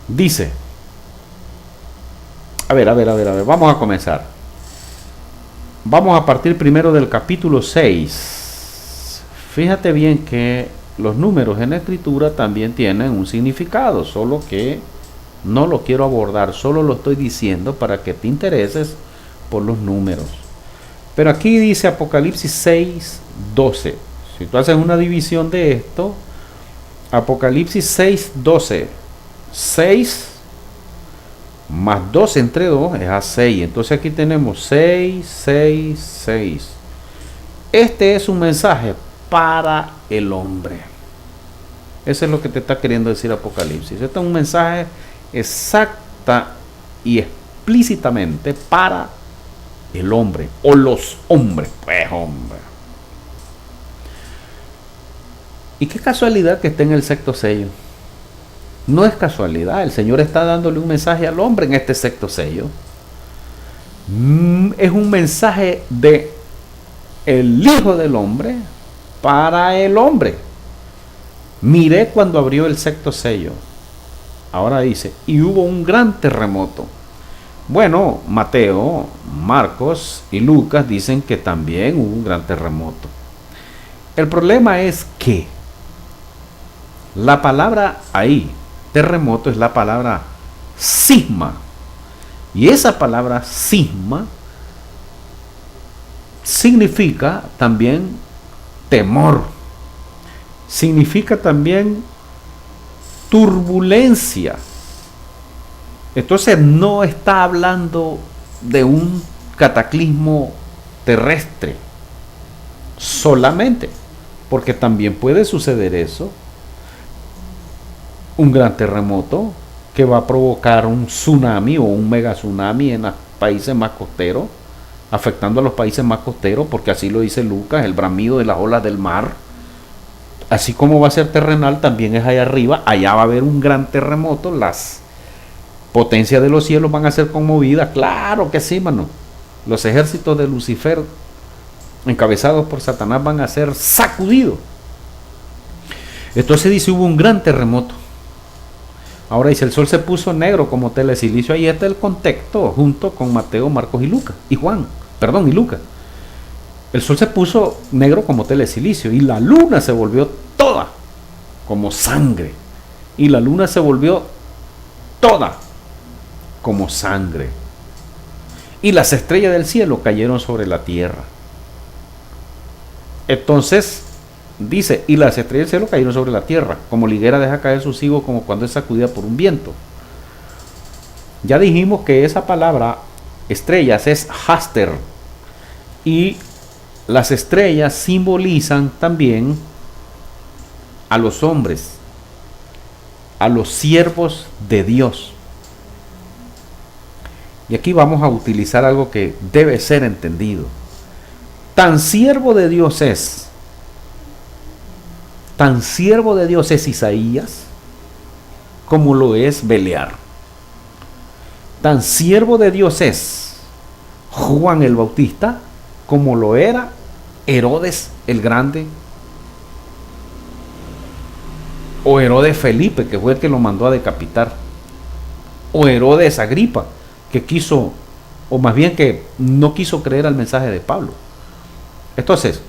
Dice, a ver, vamos a comenzar. Vamos a partir primero del capítulo 6. Fíjate bien que los números en la escritura también tienen un significado, solo que no lo quiero abordar, solo lo estoy diciendo para que te intereses por los números. Pero aquí dice Apocalipsis 6:12. Si tú haces una división de esto, Apocalipsis 6:12, 6 más 2 entre 2 es a 6. Entonces aquí tenemos 6, 6, 6. Este es un mensaje para el hombre. Eso es lo que te está queriendo decir Apocalipsis. Este es un mensaje exacta y explícitamente para el hombre o los hombres. Pues hombre. Y qué casualidad que esté en el sexto sello. No es casualidad, el Señor está dándole un mensaje al hombre en este sexto sello. Es un mensaje de el Hijo del Hombre para el hombre. Miré cuando abrió el sexto sello. Ahora dice, y hubo un gran terremoto. Bueno, Mateo, Marcos y Lucas dicen que también hubo un gran terremoto. El problema es que la palabra ahí, terremoto, es la palabra cisma. Y esa palabra cisma significa también temor. Significa también turbulencia. Entonces no está hablando de un cataclismo terrestre solamente, porque también puede suceder eso. Un gran terremoto que va a provocar un tsunami o un mega tsunami en los países más costeros, afectando a los países más costeros, porque así lo dice Lucas, el bramido de las olas del mar. Así como va a ser terrenal, también es allá arriba. Allá va a haber un gran terremoto, las potencias de los cielos van a ser conmovidas. Claro que sí, mano. Los ejércitos de Lucifer, encabezados por Satanás, van a ser sacudidos. Entonces dice, hubo un gran terremoto. Ahora dice, el sol se puso negro como tela de silicio. Ahí está el contexto, junto con Mateo, Marcos y Lucas. Y Lucas. El sol se puso negro como tela de silicio. Y la luna se volvió toda como sangre. Y la luna se volvió toda como sangre. Y las estrellas del cielo cayeron sobre la tierra. Entonces dice, y las estrellas del cielo cayeron sobre la tierra, como la higuera deja caer sus higos, como cuando es sacudida por un viento. Ya dijimos que esa palabra estrellas es Haster, y las estrellas simbolizan también a los hombres, a los siervos de Dios. Y aquí vamos a utilizar algo que debe ser entendido. Tan siervo de Dios es Isaías como lo es Belear. Tan siervo de Dios es Juan el Bautista como lo era Herodes el Grande, o Herodes Felipe, que fue el que lo mandó a decapitar, o Herodes Agripa, que quiso o más bien que no quiso creer al mensaje de Pablo. Entonces,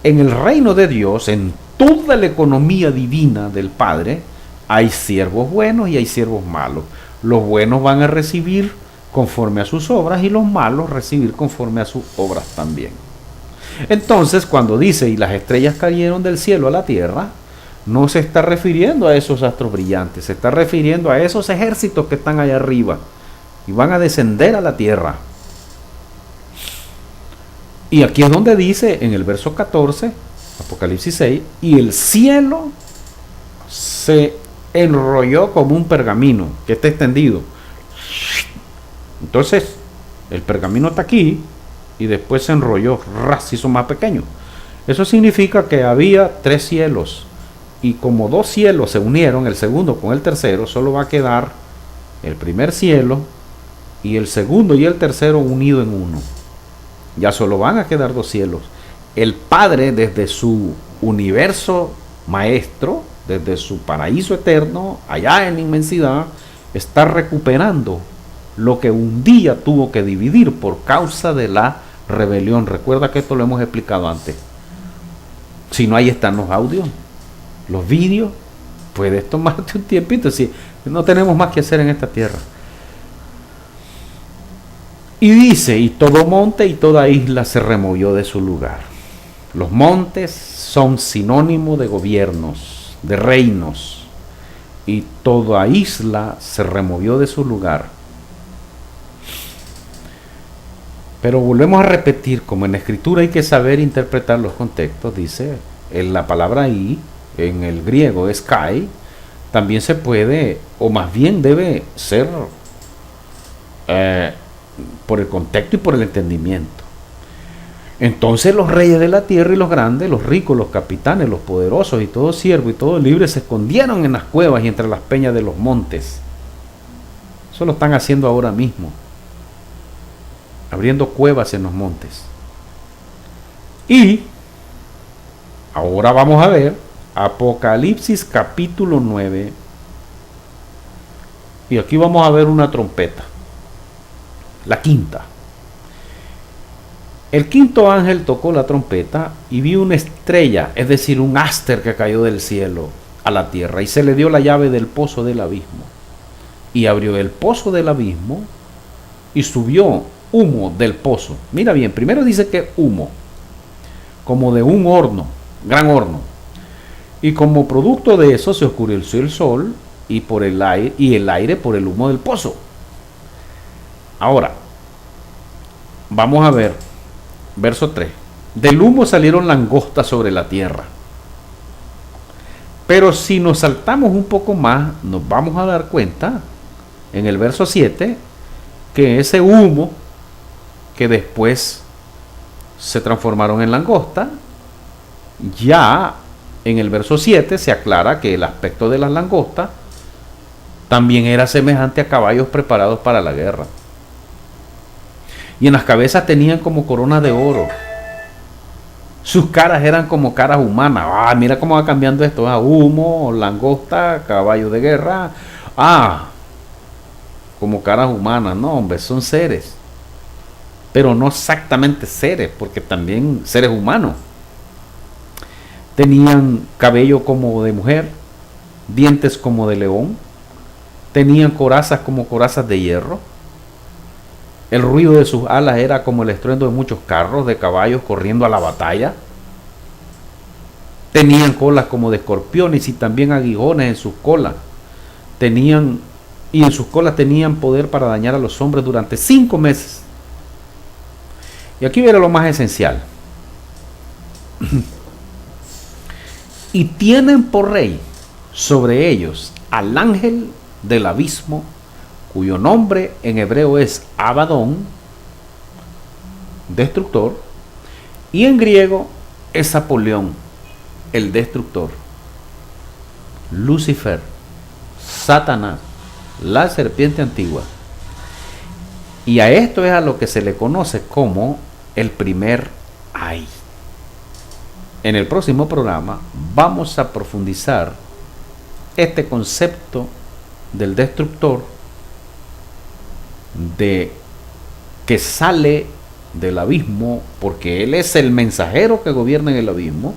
en el reino de Dios, en toda la economía divina del Padre, hay siervos buenos y hay siervos malos. Los buenos van a recibir conforme a sus obras y los malos recibir conforme a sus obras también. Entonces, cuando dice, y las estrellas cayeron del cielo a la tierra, no se está refiriendo a esos astros brillantes, se está refiriendo a esos ejércitos que están allá arriba y van a descender a la tierra. Y aquí es donde dice en el verso 14, Apocalipsis 6, y el cielo se enrolló como un pergamino que está extendido. Entonces, el pergamino está aquí y después se enrolló, se hizo más pequeño. Eso significa que había 3 cielos y como 2 cielos se unieron, el segundo con el tercero, solo va a quedar el primer cielo y el segundo y el tercero unido en uno. Ya solo van a quedar 2 cielos. El Padre, desde su universo maestro, desde su paraíso eterno, allá en la inmensidad, está recuperando lo que un día tuvo que dividir por causa de la rebelión. Recuerda que esto lo hemos explicado antes. Si no, ahí están los audios, los vídeos. Puedes tomarte un tiempito si no tenemos más que hacer en esta tierra. Y dice, y todo monte y toda isla se removió de su lugar. Los montes son sinónimo de gobiernos, de reinos, y toda isla se removió de su lugar. Pero volvemos a repetir, como en la escritura hay que saber interpretar los contextos, dice, en la palabra ahí, en el griego es kai, también se puede, o más bien debe ser por el contexto y por el entendimiento. Entonces los reyes de la tierra y los grandes, los ricos, los capitanes, los poderosos y todo siervo y todo libre se escondieron en las cuevas y entre las peñas de los montes. Eso lo están haciendo ahora mismo, abriendo cuevas en los montes. Y ahora vamos a ver Apocalipsis capítulo 9. Y aquí vamos a ver una trompeta, la quinta. El quinto ángel tocó la trompeta y vi una estrella, es decir, un áster que cayó del cielo a la tierra, y se le dio la llave del pozo del abismo. Y abrió el pozo del abismo y subió humo del pozo. Mira bien, primero dice que humo, como de un horno, gran horno. Y como producto de eso se oscureció el sol y por el aire por el humo del pozo. Ahora, vamos a ver, verso 3. Del humo salieron langostas sobre la tierra. Pero si nos saltamos un poco más, nos vamos a dar cuenta, en el verso 7, que ese humo que después se transformaron en langosta, ya en el verso 7 se aclara que el aspecto de las langostas también era semejante a caballos preparados para la guerra. Y en las cabezas tenían como corona de oro. Sus caras eran como caras humanas. Mira cómo va cambiando esto. Humo, langosta, caballo de guerra. Como caras humanas. No, hombre, son seres. Pero no exactamente seres, porque también seres humanos. Tenían cabello como de mujer, dientes como de león. Tenían corazas como corazas de hierro. El ruido de sus alas era como el estruendo de muchos carros de caballos corriendo a la batalla. Tenían colas como de escorpiones y también aguijones en sus colas. Y en sus colas tenían poder para dañar a los hombres durante 5 meses. Y aquí viene lo más esencial. Y tienen por rey sobre ellos al ángel del abismo, cuyo nombre en hebreo es Abadón, destructor, y en griego es Apolión, el destructor. Lucifer, Satanás, la serpiente antigua. Y a esto es a lo que se le conoce como el primer ay. En el próximo programa vamos a profundizar este concepto del destructor, de que sale del abismo, porque Él es el mensajero que gobierna en el abismo,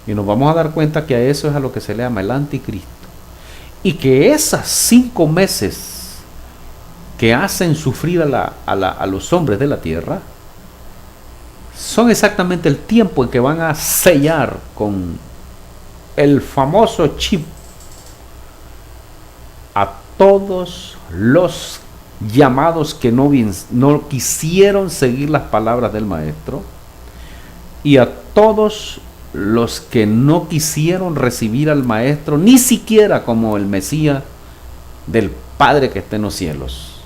y nos vamos a dar cuenta que a eso es a lo que se le llama el anticristo, y que esas 5 meses que hacen sufrir a los hombres de la tierra son exactamente el tiempo en que van a sellar con el famoso chip a todos los llamados que no quisieron seguir las palabras del maestro, y a todos los que no quisieron recibir al maestro ni siquiera como el Mesías del Padre que está en los cielos,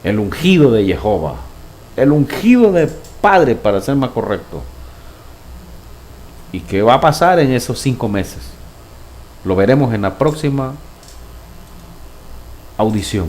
el ungido de Jehová, el ungido de Padre, para ser más correcto. ¿Y qué va a pasar en esos 5 meses? Lo veremos en la próxima audición.